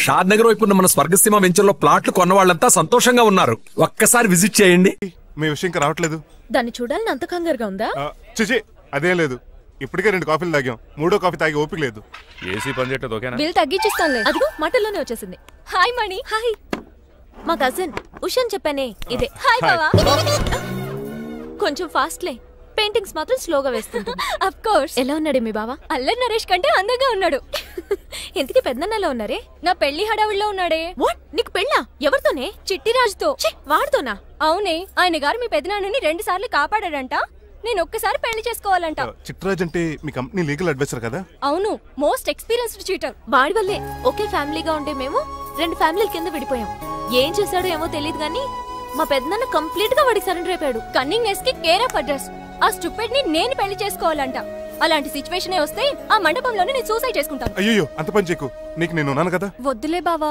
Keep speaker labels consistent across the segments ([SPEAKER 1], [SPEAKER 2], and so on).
[SPEAKER 1] షాద్ నగర్ వైపు ఉన్న మన స్వర్గసీమ వెంచర్ లో ప్లాట్లు కొన్న వాళ్ళంతా సంతోషంగా ఉన్నారు. ఒక్కసారి విజిట్ చేయండి.
[SPEAKER 2] మీ విషయం ఇంకా రావట్లేదు.
[SPEAKER 3] దాన్ని చూడాలని అంత కంగారుగా ఉందా?
[SPEAKER 2] చిచి అదేం లేదు. ఇప్పటికే 2 కాఫీలు తాగాం. 3వ కాఫీ తాగి ఓపిక లేదు.
[SPEAKER 4] ఏసీ పని చేయట్లేదు. ఓకేనా?
[SPEAKER 3] బిల్ తగ్గించిస్తానులే. అదిగో మాటల్లోనే వచ్చేసింది. హాయ్ మణి. హాయ్. మా కజిన్ ఉషాన్ చెప్పానే ఇదే. హాయ్ బావా. కొంచెం ఫాస్ట్లే. పెయింటింగ్స్ మాత్రం స్లోగా వేస్తుంది. Of course. ఎలా ఉన్నాడే మీ బావ? అల్లరి నరేష్ కంటే అందంగా ఉన్నాడు. ఎందుకు పెద్దన్నలో ఉన్నారే? నా పెళ్లి హడావుల్లో ఉన్నాడే. వాట్? నీకు పెళ్ళా? ఎవరితోనే? చిట్టిరాజుతో. వాడితోనా? అవునే. ఆయన గారు మీ పెద్దనాన్నని 2 సార్లు కాపాడాడంట. నేను ఒక్కసారి పెళ్లి చేసుకోవాలంట.
[SPEAKER 2] చిట్టిరాజ్ అంటే మీ కంపెనీ లీగల్ అడ్వైజర్ కదా?
[SPEAKER 3] అవును. Most experienced cheater. వాడి వల్లే ఒకే ఫ్యామిలీగా ఉండే మేము 2 ఫ్యామిలీల కింద విడిపోయాం. ఏం చేశాడో ఏమో తెలియదు గానీ మా పెద్దనాన్న కంప్లీట్ గా వాడికి సరెండర్ అయిపోయాడు. కన్నింగ్నెస్ కి కేర్ ఆఫ్ అడ్రస్. ఆ స్టూపిడ్ ని నేను పెళ్లి చేసుకోవాలంట. అలాంటి సిచువేషన్ వస్తే ఆ మండపంలోనే నేను సూసైడ్ చేసుకుంటాను.
[SPEAKER 2] అయ్యో అంత పని చేయకు. నీకు నేను ఉన్నాను కదా.
[SPEAKER 3] వద్దులే బావా.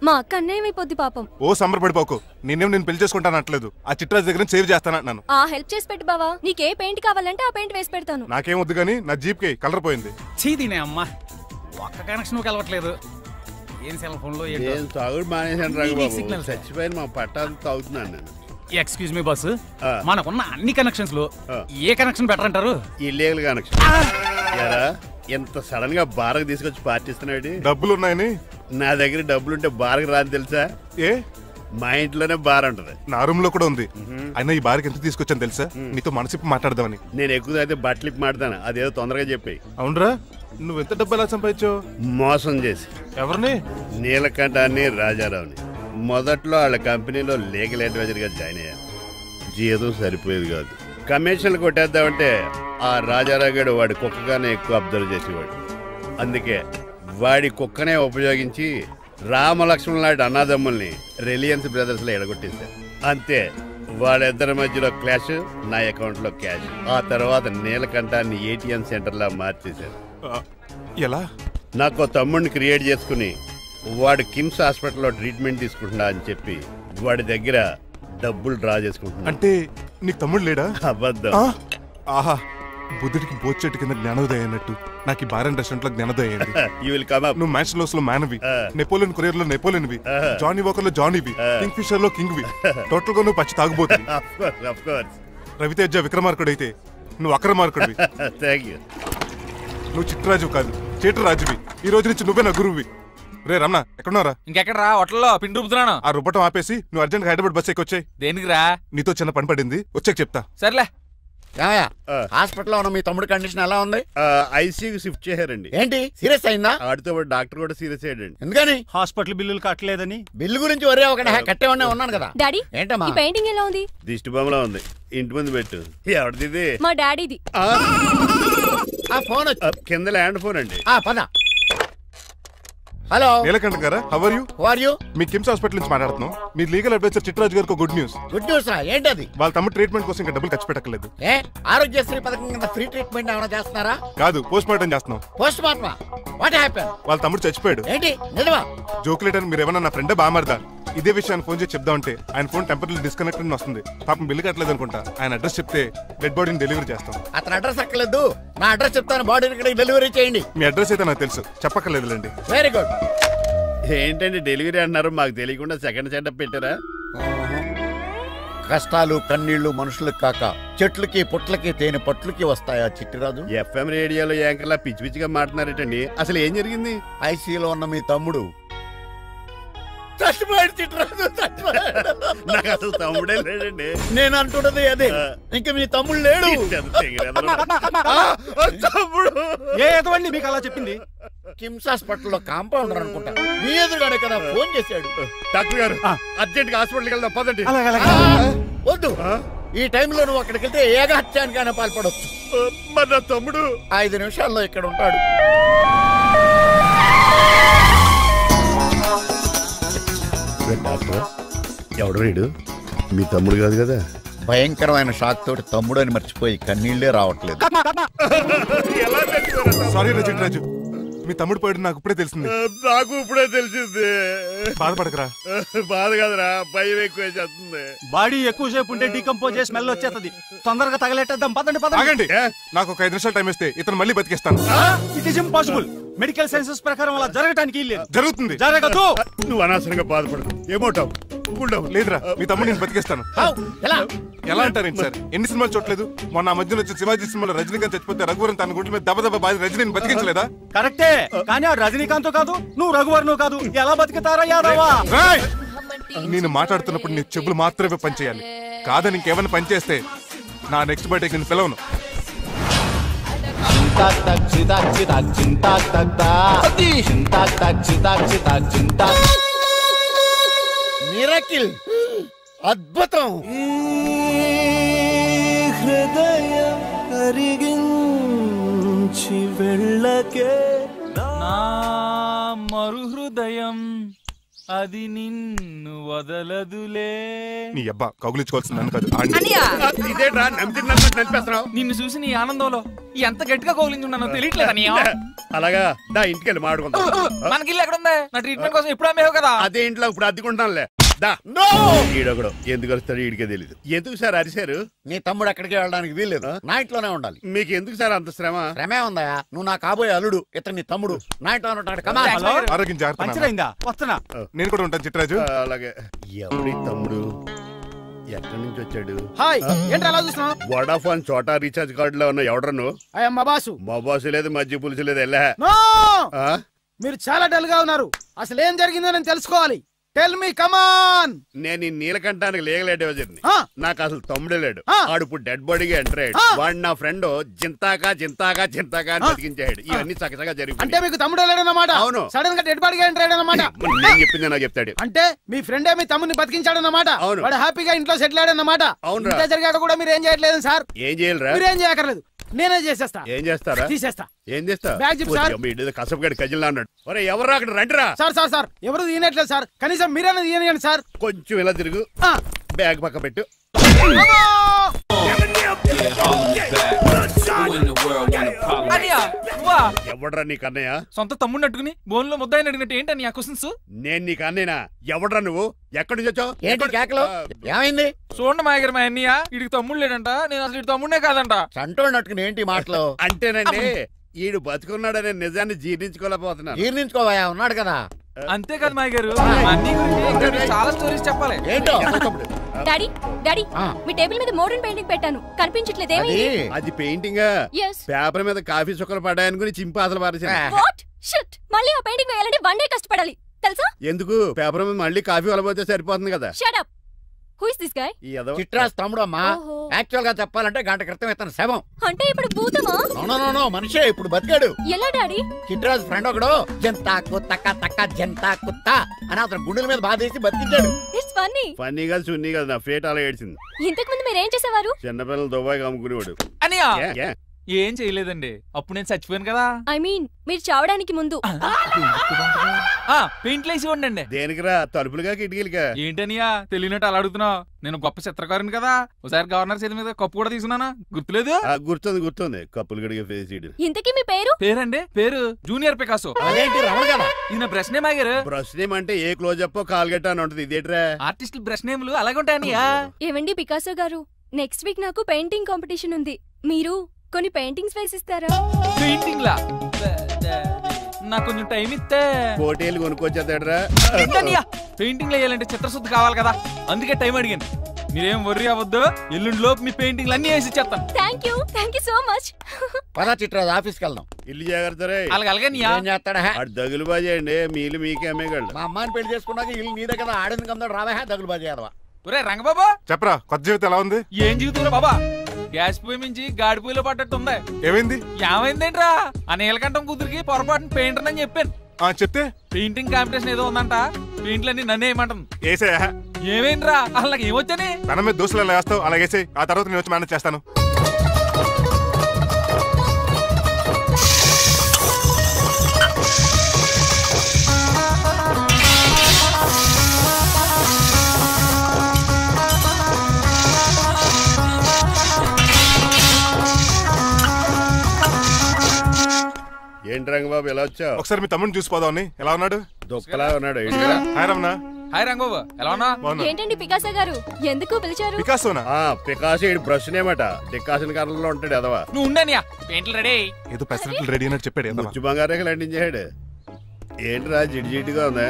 [SPEAKER 3] మా అక్క అన్యాయమైపోద్ది పాపం.
[SPEAKER 2] ఓ సంబరపడిపోకు. నేను పెళ్లి చేసుకుంటాను అంటలేదు. ఆ చిట్టిరాజ్ దగ్గర సేవ్ చేస్తానంటున్నాను.
[SPEAKER 3] ఆ హెల్ప్ చేసి పెట్టు బావా. నీకే పెయింట్ కావాలంటే ఆ పెయింట్ వేసి పెడతాను.
[SPEAKER 2] నాకేం వద్దు గానీ నా జీప్ కి కలర్ పోయింది.
[SPEAKER 5] చీదీనే అమ్మా. ఒక్క కనెక్షన్ కలవట్లేదు. ఏం సెల్ ఫోన్ లో
[SPEAKER 6] ఏం తాగుడు మానేసాను రంగబాబు. చచ్చిపోయిన మా పట్టాలు తాగుతున్నాను నేను.
[SPEAKER 5] ఎక్స్క్యూజ్ మీ బస్సు, మనకున్న అన్ని కనెక్షన్స్ లో ఏ కనెక్షన్ బెటర్ అంటారు?
[SPEAKER 6] Illegal connection. ఎంత సడన్ గా బార్కు తీసుకొచ్చి పార్టీస్తున్నాడు.
[SPEAKER 2] డబ్బులు ఉన్నాయని.
[SPEAKER 6] నా దగ్గర డబ్బులుంటే బార్కు రాని తెలుసా?
[SPEAKER 2] ఏ?
[SPEAKER 6] మా ఇంట్లోనే బార్ ఉంటది.
[SPEAKER 2] నా రూమ్ లో కూడా ఉంది. అయినా ఈ బార్కి ఎంత తీసుకొచ్చాను తెలుసా? నీతో మనసిప్పి మాట్లాడదామని.
[SPEAKER 6] నేను ఎక్కువ అయితే బట్టలిప్పి మాట్లాడతాను. అదేదో తొందరగా చెప్పి.
[SPEAKER 2] అవునరా? నువ్వెంత డబ్బు ఎలా సంపాదించావు?
[SPEAKER 6] మోసం చేసి.
[SPEAKER 2] ఎవరిని?
[SPEAKER 6] నీలకంఠాన్ని, రాజారావుని. మొదట్లో వాళ్ళ కంపెనీలో లీగల్ అడ్వైజర్ గా జాయిన్ అయ్యాను. జీతం సరిపోయేది కాదు. కమిషన్లు కొట్టేద్దామంటే ఆ రాజారావు గారు వాడి కుక్కగానే ఎక్కువ అబ్జర్వ్ చేసేవాడు. అందుకే వాడి కుక్కనే ఉపయోగించి రామలక్ష్మణ్ లాంటి అన్నదమ్ముల్ని రిలయన్స్ బ్రదర్స్ లో ఎడగొట్టేశారు. అంతే, వాళ్ళిద్దరి మధ్యలో క్లాష్, నా అకౌంట్ లో క్యాష్. ఆ తర్వాత నీలకంఠాన్ని ఏటీఎం సెంటర్ లా మార్చేశారు.
[SPEAKER 2] ఎలా?
[SPEAKER 6] నాకు తమ్ముడిని క్రియేట్ చేసుకుని వాడు కిమ్స్ హాస్పిటల్లో ట్రీట్మెంట్ తీసుకుంటున్నా అని చెప్పి వాడి దగ్గర డబ్బులు డ్రా చేసుకుంటున్నా.
[SPEAKER 2] అంటే నీకు తమ్ముడు లేడా?
[SPEAKER 6] అబద్ధం.
[SPEAKER 2] ఆహా, బుద్ధుడికి బోచెట్టు కింద జ్ఞానోదయం అన్నట్టు నాకు ఈ బార్ అండ్ రెస్టారెంట్ లో జ్ఞానోదయం అయింది. నువ్వు మ్యాన్షన్ హౌస్ లో మ్యాన్వి, నెపోలియన్ కొరియర్ లో నెపోలియన్వి, జానీ వాకర్ లో జానీవి, కింగ్ ఫిషర్ లో కింగ్వి. టోటల్ గా నువ్వు పచ్చి తాగుబోతుంది. రవితేజ విక్రమార్కుడు అయితే నువ్వు అక్రమార్కుడివి. నువ్వు చిట్టిరాజు కాదు, చీటరాజువి. ఈ రోజు నుంచి నువ్వే నా గురువువి. రే రమణ, ఎక్కడున్నారా?
[SPEAKER 4] ఇంకెక్కడరా? హోటల్లో పిండి రుబ్బుతున్నాను.
[SPEAKER 2] ఆ రుబ్బటం ఆపేసి నువ్వు అర్జెంట్ హైదరాబాద్ బస్ ఎక్కొచ్చాయి.
[SPEAKER 4] దేనికిరా?
[SPEAKER 2] నీతో చిన్న పని పడింది, వచ్చాక చెప్తా.
[SPEAKER 4] సర్లే.
[SPEAKER 6] హాస్పిటల్లో ఉన్న మీ తమ్ముడి కండిషన్ ఎలా ఉంది? ఐసీయూకి షిఫ్ట్ చేశారండి. ఏంటి, సీరియస్ అయిందా? ఆడితో డాక్టర్ కూడా సీరియస్ అయ్యాడండి. ఎందుకని?
[SPEAKER 5] హాస్పిటల్ బిల్లులు కట్టలేదని.
[SPEAKER 6] బిల్లు గురించి ఒరే ఒకటి కట్టేవన్నా ఉన్నాను కదా.
[SPEAKER 3] డాడీ,
[SPEAKER 6] ఏంటమ్మా
[SPEAKER 3] ఈ పెయింటింగ్ ఎలా ఉంది?
[SPEAKER 6] దిష్టి బొమ్మలా ఉంది. ఇంటి ముందు పెట్టు. ఎవరిది?
[SPEAKER 3] మా డాడీది.
[SPEAKER 6] ఆ ఫోన్ కింద ల్యాండ్ ఫోన్ అండి. పద. హలో
[SPEAKER 2] నీలకంఠ గారా, how are you?
[SPEAKER 6] How are you?
[SPEAKER 2] మీ కిమ్స్ హాస్పిటల్ నుంచి మాట్లాడుతున్నాం. మీ లీగల్ అడ్వైజర్ చిట్టిరాజు గారికి గుడ్ న్యూస్.
[SPEAKER 6] Good news? ఏంటది?
[SPEAKER 2] వాళ్ళ తమ్ముడు ట్రీట్మెంట్ కోసం ఇంకా డబ్బులు ఖర్చు పెట్టలేదు.
[SPEAKER 6] ఆరోగ్యశ్రీ పథకం కింద ఫ్రీ ట్రీట్మెంట్ ఏమైనా చేస్తున్నారా?
[SPEAKER 2] కాదు, పోస్ట్ మార్టం చేస్తున్నాం.
[SPEAKER 6] పోస్ట్ మార్టమా? What happen?
[SPEAKER 2] వాళ్ళ తమ్ముడు చచ్చిపోయాడు.
[SPEAKER 6] ఏంటి, నిజమా?
[SPEAKER 2] జోకులేటర్ మీరు ఏమన్నా నా ఫ్రెండ్ బామర్దా? ఇదే విషయాన్ని ఫోన్ చేసి చెప్దామంటే ఆయన ఫోన్ టెంపరీ డిస్కనెక్ట్ అని వస్తుంది. పాపం బిల్లు కట్టలేదు అనుకుంటా. ఆయన అడ్రస్ చెప్తే డెడ్ బాడీని డెలివరీ చేస్తాం.
[SPEAKER 6] అతని అడ్రస్ అక్కర్లేదు, నా అడ్రస్ చెప్తాను. బాడీని ఇక్కడికి డెలివరీ చేయండి.
[SPEAKER 2] మీ అడ్రస్ అయితే నాకు తెలుసు, చెప్పక్కర్లేదులేండి.
[SPEAKER 6] Very good. ఏంటండి డెలివరీ అన్నారు? మాకు తెలియకుండా సెకండ్ సెటప్ పెట్టారా? కష్టాలు కన్నీళ్లు మనుషులకు కాక చెట్లకి పుట్లకి తేనె పట్లకి వస్తాయా చిట్టిరాజు? ఎఫ్ఎం రేడియోలో యాంకర్లా పిచ్చి పిచ్చిగా మాట్లాడారటండి. అసలు ఏం జరిగింది? ఐసీలో ఉన్న మీ తమ్ముడు చచ్చిపోయాడు. చిట్టిరాజు చచ్చిపోయాడు. నాకు అసలు తమ్ముడే లేడండి. నేను అంటున్నది అదే. ఇంకా మీ తమ్ముడు లేడు. తమ్ముడు
[SPEAKER 5] ఏదండి మీకు అలా చెప్పింది?
[SPEAKER 6] కిమ్స్ హాస్పిటల్లో కాంపౌండర్ అనుకుంటా. మీ ఎదురుగానే కదా ఫోన్ చేశాడు. డాక్టర్ గారు, అర్జెంట్ గా హాస్పిటల్కి వెళ్దాం పదండి. వద్దు, ఈ టైంలో నువ్వు అక్కడికి వెళ్తే ఏకహత్యానికైనా పాల్పడవచ్చు. మరి నా తమ్ముడు 5 నిమిషాల్లో ఇక్కడ ఉంటాడు. డాక్టర్, ఎవడు వీడు? మీ తమ్ముడు కాదు కదా? భయంకరమైన షాక్ తోటి తమ్ముడు అని మర్చిపోయి కన్నీళ్లే రావట్లేదు.
[SPEAKER 2] సారీ చిట్టిరాజు, మీ తమ్ముడు పోయాడు నాకు ఇప్పుడే తెలిసింది.
[SPEAKER 6] నాకు ఇప్పుడే తెలిసింది.
[SPEAKER 2] బాధపడకరా.
[SPEAKER 6] బాధ కాదురా, భయం ఎక్కువ చేస్తుంది.
[SPEAKER 5] బాడీ ఎక్కువసేపు ఉంటే డీకంపోజ్ చేసి స్మెల్ వచ్చేస్తుంది. తొందరగా తగలెట్టేద్దాం. పదండి పదండి.
[SPEAKER 2] నాకు ఒక 5 నిమిషాలు టైం ఇస్తే ఇతను మళ్ళీ బతికేస్తాను.
[SPEAKER 5] It is impossible. Medical sciences ప్రకారం అలా జరగటానికి లేదు.
[SPEAKER 2] జరుగుతుంది.
[SPEAKER 5] జరగదు.
[SPEAKER 6] నువ్వు అనవసరంగా బాధపడదు. ఏమోటావు?
[SPEAKER 2] లేదురా, మీ తమ్ముడు నేను బతికేస్తాను. ఎలా అంటారేంటి సార్? ఎన్ని సినిమాలు చూడలేదు? మొన్న మధ్యలో వచ్చి శివాజీ సినిమాలో రజనీకాంత్ చచ్చిపోతే రఘువరన్ తన గుండె మీద దెబ్బ బాధ రజనీని బతికించలేదా?
[SPEAKER 5] కరెక్టే, కానీ ఆ రజనీకాంత్ కాదు, నువ్వు రఘువర్ను కాదు. ఎలా బతికితారా యాదవా?
[SPEAKER 2] నేను మాట్లాడుతున్నప్పుడు నీ చెవులు మాత్రమే పనిచేయాలి. కాదని ఇంకేమైనా పనిచేస్తే నా నెక్స్ట్ బర్త్డేకి నేను పిలవను.
[SPEAKER 6] మిరకిల్, అద్భుతం.
[SPEAKER 7] హృదయం కరిగించి వెళ్ళకే
[SPEAKER 4] నా మరు హృదయం అది నిన్ను వదలదులే.
[SPEAKER 2] నీ అబ్బా కౌగులించుకోవాల్సింది నన్ను కాదు.
[SPEAKER 6] ఇదేట్రా నడిపేస్తున్నావు?
[SPEAKER 4] నిన్ను చూసి నీ ఆనందంలో ఎంత గట్టిగా కౌలించున్నానో తెలియట్లేదా?
[SPEAKER 6] అలాగా దా ఇంటికి వెళ్ళి మాడుకుందాం.
[SPEAKER 4] మనకి ఇల్లు ఎక్కడ ఉంది? నా ట్రీట్మెంట్ కోసం ఎప్పుడు అమ్మేవు కదా.
[SPEAKER 6] అదే ఇంట్లో ఇప్పుడు అద్దెకుంటానులే. ఈడొకడు ఎందుకు వస్తాడు ఈడికే తెలీదు. ఎందుకు సార్ అరిశారు?
[SPEAKER 8] నీ తమ్ముడు ఎక్కడికి వెళ్ళడానికి వీల్లేదు, నా ఇంట్లోనే ఉండాలి.
[SPEAKER 6] మీకు ఎందుకు సార్ అంత శ్రమ?
[SPEAKER 8] శ్రమే ఉందా? నువ్వు నా కాబోయే అల్లుడు, ఇతను నీ తమ్ముడు, నా ఇంట్లో ఉంటాడు.
[SPEAKER 2] ఆరోగ్యం జాగ్రత్త.
[SPEAKER 5] పంచరైందా? వస్తున్నా.
[SPEAKER 2] నేను కూడా ఉంటాను చిట్రాజు.
[SPEAKER 6] అలాగే. ఎవరి తమ్ముడు? ఎక్కడి నుంచి వచ్చాడు?
[SPEAKER 9] హాయ్, ఏంటి అలా చూస్తున్నావు?
[SPEAKER 6] వడాఫోన్ చోటా రీఛార్జ్ కార్డు లో ఉన్న ఎవడరా నువ్వు?
[SPEAKER 9] మా బాసు.
[SPEAKER 6] మా బాసు లేదు, మధ్య పులుసు లేదు. వెళ్ళా.
[SPEAKER 9] మీరు చాలా డల్ గా ఉన్నారు. అసలు ఏం జరిగిందో నేను తెలుసుకోవాలి. టెల్ మీ, కమాన్.
[SPEAKER 6] నేను ఈ నీలకంఠానికి లీగల్ అడ్వైజర్ని. నాకు అసలు తమ్ముడే లేడు. ఆడు ఇప్పుడు డెడ్ బాడీగా ఎంటర్ అయ్యాడు. వాడు నా ఫ్రెండ్ జింతాకా జింతాకా జింతాకా అని బతికించాడు. ఇవన్నీ చక్కగా జరిగింది.
[SPEAKER 9] అంటే మీకు తమ్ముడే లేడన్నమాట?
[SPEAKER 6] అవును.
[SPEAKER 9] సడన్ గా డెడ్ బాడీగా ఎంటర్ అయ్యాడన్నమాట.
[SPEAKER 6] నేను చెప్పింది నాకు చెప్తాడు.
[SPEAKER 9] అంటే మీ ఫ్రెండే మీ తమ్ముని బతికించాడన్నమాట.
[SPEAKER 6] అవును.
[SPEAKER 9] వాడు హ్యాపీగా ఇంట్లో సెటిల్ అయ్యాడన్నమాట.
[SPEAKER 6] అవును.
[SPEAKER 9] ఇంత జరిగాక కూడా మీరు ఏం చేయట్లేదు సార్?
[SPEAKER 6] ఏం చేయాలరా?
[SPEAKER 9] మీరేం చేయక్కర్లేదు, నేనే చేసేస్తా.
[SPEAKER 6] ఏం చేస్తారా?
[SPEAKER 9] తీసేస్తా.
[SPEAKER 6] ఏం చేస్తా?
[SPEAKER 9] Bag zip sir.
[SPEAKER 6] కసపగడి కజిల్లా అన్నాడు. ఒరే ఎవరు అక్కడ రండిరా.
[SPEAKER 9] సార్ సార్ సార్, ఎవరు తీయనట్లేదు సార్. కనీసం మీరైనా తీయనియండి సార్.
[SPEAKER 6] కొంచెం ఇలా తిరుగు. బ్యాగ్ పక్క పెట్టు. ఎవడ్రా నీకు అన్నయ్య?
[SPEAKER 4] సొంత తమ్ముడిని అట్టుకుని బోన్లో ముద్దాయిని అడిగినట్టు ఏంటని ఆ క్వశ్చన్స్?
[SPEAKER 6] నేను నీకు అన్నయ్యనా? ఎవడ్రా నువ్వు? ఎక్కడి నుంచి వచ్చావు?
[SPEAKER 8] ఏంటి కేకలు? ఏమైంది?
[SPEAKER 4] చూడండి మాయగారు, మా అన్నయ్య ఇడికి తమ్ముడు లేడంట. నేను అసలు ఇటు తమ్ముడే కాదంట.
[SPEAKER 8] సంటోడు నట్టుకుని ఏంటి మాటలు?
[SPEAKER 6] అంటేనండి ఈడు బతుకున్నాడనే నిజాన్ని జీర్ణించుకోలేకపోతున్నాను.
[SPEAKER 8] జీర్ణించుకోవా, ఉన్నాడు కదా.
[SPEAKER 4] అంతేకాదు మాయగారు, అన్ని గురించి చాలా స్టోరీస్ చెప్పాలి.
[SPEAKER 8] ఏంటో?
[SPEAKER 3] డాడీ డాడీ, మీ టేబుల్ మీద మోడర్న్ పెయింటింగ్ పెట్టాను, కనిపించట్లేదు.
[SPEAKER 6] అది పెయింటింగ్.
[SPEAKER 3] Yes.
[SPEAKER 6] పేపర్ మీద కాఫీ చుక్కలు పడ్డాయని గురించి చింపాసలు పారేసాను.
[SPEAKER 3] What? Shit! మళ్ళీ ఆ పెయింటింగ్ వేయాలంటే 1 day కష్టపడాలి తెలుసా?
[SPEAKER 6] ఎందుకు? పేపర్ మీద మళ్ళీ కాఫీ వలపోతే సరిపోతుంది కదా.
[SPEAKER 3] Shut up. Who is this guy?
[SPEAKER 8] చిట్రాజ్ తమ్ముడు అమ్మా. యాక్చువల్ గా చెప్పాలంటే గంట క్రితం ఇతను శవం.
[SPEAKER 3] అంటే ఇప్పుడు భూతమా?
[SPEAKER 8] నో మనిషే, ఇప్పుడు బతికాడు.
[SPEAKER 3] ఎలా డాడీ?
[SPEAKER 8] చిట్రాజ్ ఫ్రెండ్ ఒకడు జంతా కుత్తక తక్క జంతా కుత్త అని అతను గుండెల మీద బాధేసి బతికించాడు.
[SPEAKER 3] It's funny.
[SPEAKER 6] ఫన్నీ కాదు, సున్నీ కాదు, నా ఫేట్ అలా ఏడ్చింది.
[SPEAKER 3] ఇంతకు ముందు మీరు ఏం చేసేవారు?
[SPEAKER 6] చిన్నపిల్లలు దుబాయ్ అమ్ముకునేవాడు.
[SPEAKER 4] అనియా ఏం చేయలేదండి, అప్పుడు నేను చచ్చిపోయాను కదా.
[SPEAKER 3] ఐ మీన్ మీరు చావడానికి ముందు.
[SPEAKER 4] పెయింట్లు వేసి ఉండండి.
[SPEAKER 6] దేనికిరా? తలుపులుగా కిటికీలుగా?
[SPEAKER 4] ఏంటనియా తెలియనట్టు అలా అడుగుతున్నావు? నేను గొప్ప చిత్రకారుని కదా. ఒకసారి గవర్నర్ చేతి మీద కప్పు కూడా తీసుకున్నానా? గుర్తులేదు?
[SPEAKER 6] గుర్తుంది. కప్పులు గడిగే ఫేస్.
[SPEAKER 3] ఇంతకీ మీ పేరు?
[SPEAKER 4] పేరండి పేరు జూనియర్ పికాసో. ఇది బ్రష్ నేమ్ ఆగారు.
[SPEAKER 6] బ్రష్ నేమ్ అంటే ఏ క్లోజ్ అప్ కాల్గట్ట అని ఉంటది. ఇదేట్రా?
[SPEAKER 4] ఆర్టిస్టులు బ్రష్ నేమ్లు అలాగే ఉంటాయనియా.
[SPEAKER 3] ఏవండి పికాసో గారు, నెక్స్ట్ వీక్ నాకు పెయింటింగ్ కాంపిటీషన్ ఉంది. మీరు కొన్ని పెయింటింగ్స్ వేసిస్తారా?
[SPEAKER 4] పెయింటింగ్ లా? నాకు కొంచెం టైం ఇస్తే
[SPEAKER 6] పోటీలు కొనుక్కొచ్చేస్తాడరా.
[SPEAKER 4] పెయింటింగ్ వేయాలంటే చిత్రశుద్ధి కావాలి కదా, అందుకే టైం అడిగాను. మీరేం వర్రీ అవ్వద్దు, ఎల్లుండి లోపు మీ పెయింటింగ్లు అన్ని వేసి ఇచ్చేస్తాను.
[SPEAKER 3] Thank you so much.
[SPEAKER 8] పదా చిట్రాజ్ ఆఫీస్కి వెళ్దాం.
[SPEAKER 6] ఇల్లు జాగ్రత్త రే.
[SPEAKER 4] అలాగే
[SPEAKER 8] ఏం చేస్తాడా?
[SPEAKER 6] దగులు బాజీ అండి, మీలు మీకే అమ్మేగాళ్ళు.
[SPEAKER 8] మా అమ్మాయిని పెళ్లి చేసుకున్నాక ఇల్లు నీదే కదా, ఆడింది కదా, రావా దగులు బాజీ అదవా.
[SPEAKER 4] ఒరే రంగబాబా,
[SPEAKER 2] చెప్పరా కొత్త జీవితం ఎలా ఉంది?
[SPEAKER 4] ఏం జీవితంలో బాబా, గ్యాస్ పొయ్యి మించి గాడి పొయ్యిలో పడ్డట్టు ఉంది.
[SPEAKER 2] ఏమైంది?
[SPEAKER 4] ఏమైందేంట్రా? ఆ నీలకంఠం కూతురికి పొరపాటున పెయింటర్ అని చెప్పాను.
[SPEAKER 2] చెప్తే
[SPEAKER 4] పెయింటింగ్ కాంపిటీషన్ ఏదో ఉందంట, పెయింట్లన్నీ నన్నే ఏమంటుంది.
[SPEAKER 2] ఏసేయా?
[SPEAKER 4] ఏమైందిరా? అసలు నాకు ఏమొచ్చని?
[SPEAKER 2] మన మీద దోశలు ఎలా వేస్తావు అలా వేసేయి, ఆ తర్వాత నేను వచ్చి మేనేజ్ చేస్తాను.
[SPEAKER 6] ఏంటి రంగబాబు ఎలా వచ్చావు?
[SPEAKER 2] ఒకసారి మీ తమ్ముడిని చూసిపోదామని. ఎలా ఉన్నాడు?
[SPEAKER 6] దుఃఖలా ఉన్నాడు.
[SPEAKER 2] హాయ్ రమణ.
[SPEAKER 4] హాయ్ రంగబాబు, ఎలా ఉన్నా?
[SPEAKER 3] ఏంటండి పికాసో గారు, ఎందుకు పిలిచారు?
[SPEAKER 2] పికాసోనా?
[SPEAKER 6] పికాసో ఇడు బ్రష్ నేమట డికాషన్ కర్రలో ఉంటాడు ఎదవా.
[SPEAKER 4] నువ్వు ఉండనియా, పెయింట్లు రెడీ.
[SPEAKER 2] ఏదో పెసరట్లు రెడీ అన్నట్టు చెప్పాడు.
[SPEAKER 6] ముచ్చు బంగారే లండించాడు. ఏంట్రా జిడ్జిడ్గా ఉందా?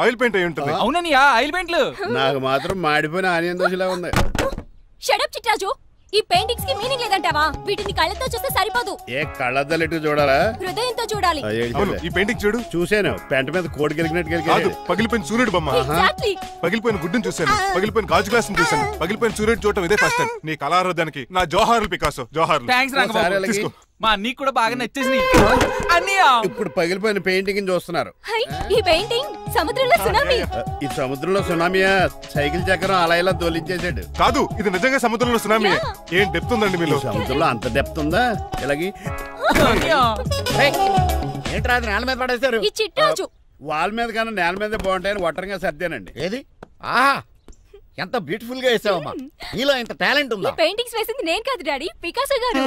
[SPEAKER 2] ఆయిల్ పెయింట్ అయి ఉంటుంది.
[SPEAKER 4] అవుననియా, ఆయిల్ పెయింట్లు.
[SPEAKER 6] నాకు మాత్రం మాడిపోయిన ఆనియన్ దోశలా ఉంది.
[SPEAKER 3] షడప్ చిట్రాజు, ఈ పెయింటింగ్స్ కి మీనింగ్ లేదంటావా? వీటిని కళ్ళతో చూస్తే సరిపోదు.
[SPEAKER 6] ఏ కళ్ళద్దలెట్టు చూడాలా?
[SPEAKER 3] హృదయంతో చూడాలి.
[SPEAKER 2] ఈ పెయింటింగ్ చూడు.
[SPEAKER 6] చూసాను, పెంట మీద కోడి గెలిగినట్టు
[SPEAKER 2] కాదు, పగిలిపోయిన సూర్యుడు బొమ్మ. పగిలిపోయిన గుడ్డును చూశాను, పగిలిపోయిన గాజు గ్లాస్ చూశాను, పగిలిపోయిన సూర్యుడు చూడటం ఇదే ఫస్ట్ టైం. నీ కళారోధానికి నా జోహార్లు పికాసో, జోహార్లు.
[SPEAKER 4] థాంక్స్ రంగబాబు, తీసుకో. మా నీకు కూడా బాగా నచ్చేసింది అన్నయ్యా.
[SPEAKER 6] ఇప్పుడు పగిలిపోయిన పెయింటింగ్ చూస్తున్నారు.
[SPEAKER 3] ఈ పెయింటింగ్ సముద్రంలో సునామీ.
[SPEAKER 6] ఈ సముద్రంలో సునామీయా? సైకిల్ చక్రం అలా ఇలా దొలించేసాడు.
[SPEAKER 2] కాదు, ఇది నిజంగా సముద్రంలో సునామీ. ఏం డెప్త్ ఉందండి మీలో?
[SPEAKER 6] సముద్రంలో అంత డెప్త్ ఉందా? ఇలాగి
[SPEAKER 8] ఏంట్రా నేల మీద పడేశారు?
[SPEAKER 3] ఈ చిట్రాజు
[SPEAKER 6] వాల్ మీద కన్నా నేల మీద బాగుంటాయని ఒట్టరంగా సర్దానండి.
[SPEAKER 8] ఏది? ఆహా, ఎంత బ్యూటిఫుల్ గా వేసావమ్మా. నీలో ఇంత టాలెంట్ ఉందా?
[SPEAKER 3] పెయింటింగ్స్ వేసింది నేను కాదు డాడీ, పికాసో గారు.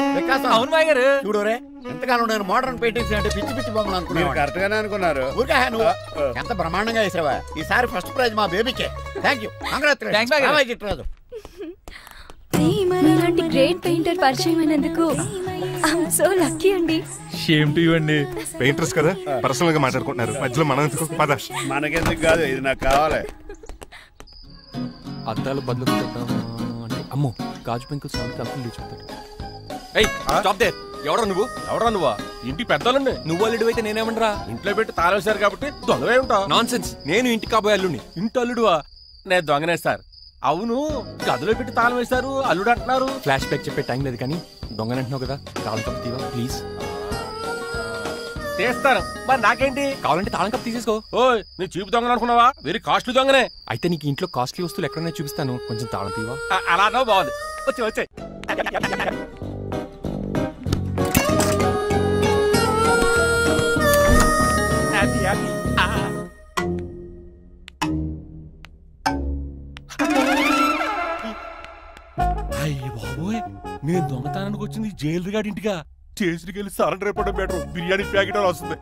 [SPEAKER 4] అవును మాయ గారు.
[SPEAKER 8] చూడరే, ఎంతకాలం నేను మోడర్న్ పెయింటింగ్స్ అంటే పిచ్చి పిచ్చి బొమ్మలు
[SPEAKER 6] మీరు
[SPEAKER 8] అనుకున్నాను.
[SPEAKER 6] కరెక్ట్ గానే అనుకున్నారు.
[SPEAKER 8] ఊరికే నువ్వు ఎంత బ్రహ్మాండంగా వేసావా. ఈసారి ఫస్ట్ ప్రైజ్ మా బేబీకే. థ్యాంక్ యూ,
[SPEAKER 4] Thanks, బాయ్ గారు.
[SPEAKER 8] చిట్రాజు.
[SPEAKER 3] ఇలాంటి గ్రేట్ పెయింటర్ పరిచయం అయినందుకు ఐఎమ్ సో లక్కీ అండి.
[SPEAKER 4] షేమ్ టు యు అండి.
[SPEAKER 2] పెయింటర్స్ కదా, పర్సనల్ గా మాట్లాడుకుంటున్నారు. మధ్యలో మనం ఎందుకు? పద.
[SPEAKER 6] మనకెందుకు కాదు, ఇది నాకు కావాలి.
[SPEAKER 1] అద్దాలు బదులు అంటే అమ్మో, గాజు పెంకులు సౌండ్ కంపెనీ చూస్తాడు. ఎవరా నువ్వు?
[SPEAKER 10] ఎవరా నువ్వా? ఇంటి పెద్దలండి.
[SPEAKER 1] నువ్వు అల్లుడు అయితే నేనేమంటరా?
[SPEAKER 10] ఇంట్లో పెట్టి తాళేశారు కాబట్టి దొంగవే ఉంటావు.
[SPEAKER 1] నాన్ సెన్స్, నేను ఇంటి కాబోయే అల్లుడిని.
[SPEAKER 10] ఇంటి అల్లుడువా? నేను దొంగనే సార్. అవును, గదిలో పెట్టి తాళం వేశారు, అల్లుడు అంటున్నారు.
[SPEAKER 1] ఫ్లాష్ బ్యాక్ చెప్పే టైం లేదు కానీ దొంగనంటున్నావు కదా, తాళం కప్పు తీవా ప్లీజ్.
[SPEAKER 10] తీస్తాను, మరి నాకేంటి?
[SPEAKER 1] కావాలంటే తాళం కప్పు తీసేసుకో.
[SPEAKER 10] ఓయ్, నీ చీపు దొంగను అనుకున్నావా? వెరీ కాస్ట్లీ దొంగనే.
[SPEAKER 1] అయితే నీకు ఇంట్లో కాస్ట్లీ వస్తువులు ఎక్కడైనా చూపిస్తాను, కొంచెం తాళం తీవా.
[SPEAKER 10] అలా అన్నావు, బాగుంది. వచ్చాయి అయ్య బాబోయ్, నేను దొంగతనానికి వచ్చింది జైలు గాడి ఇంటిగా. చేసికి వెళ్ళి సరెండర్ అయిపోవడం బెటర్. బిర్యానీ ప్యాకెట్ వస్తుంది.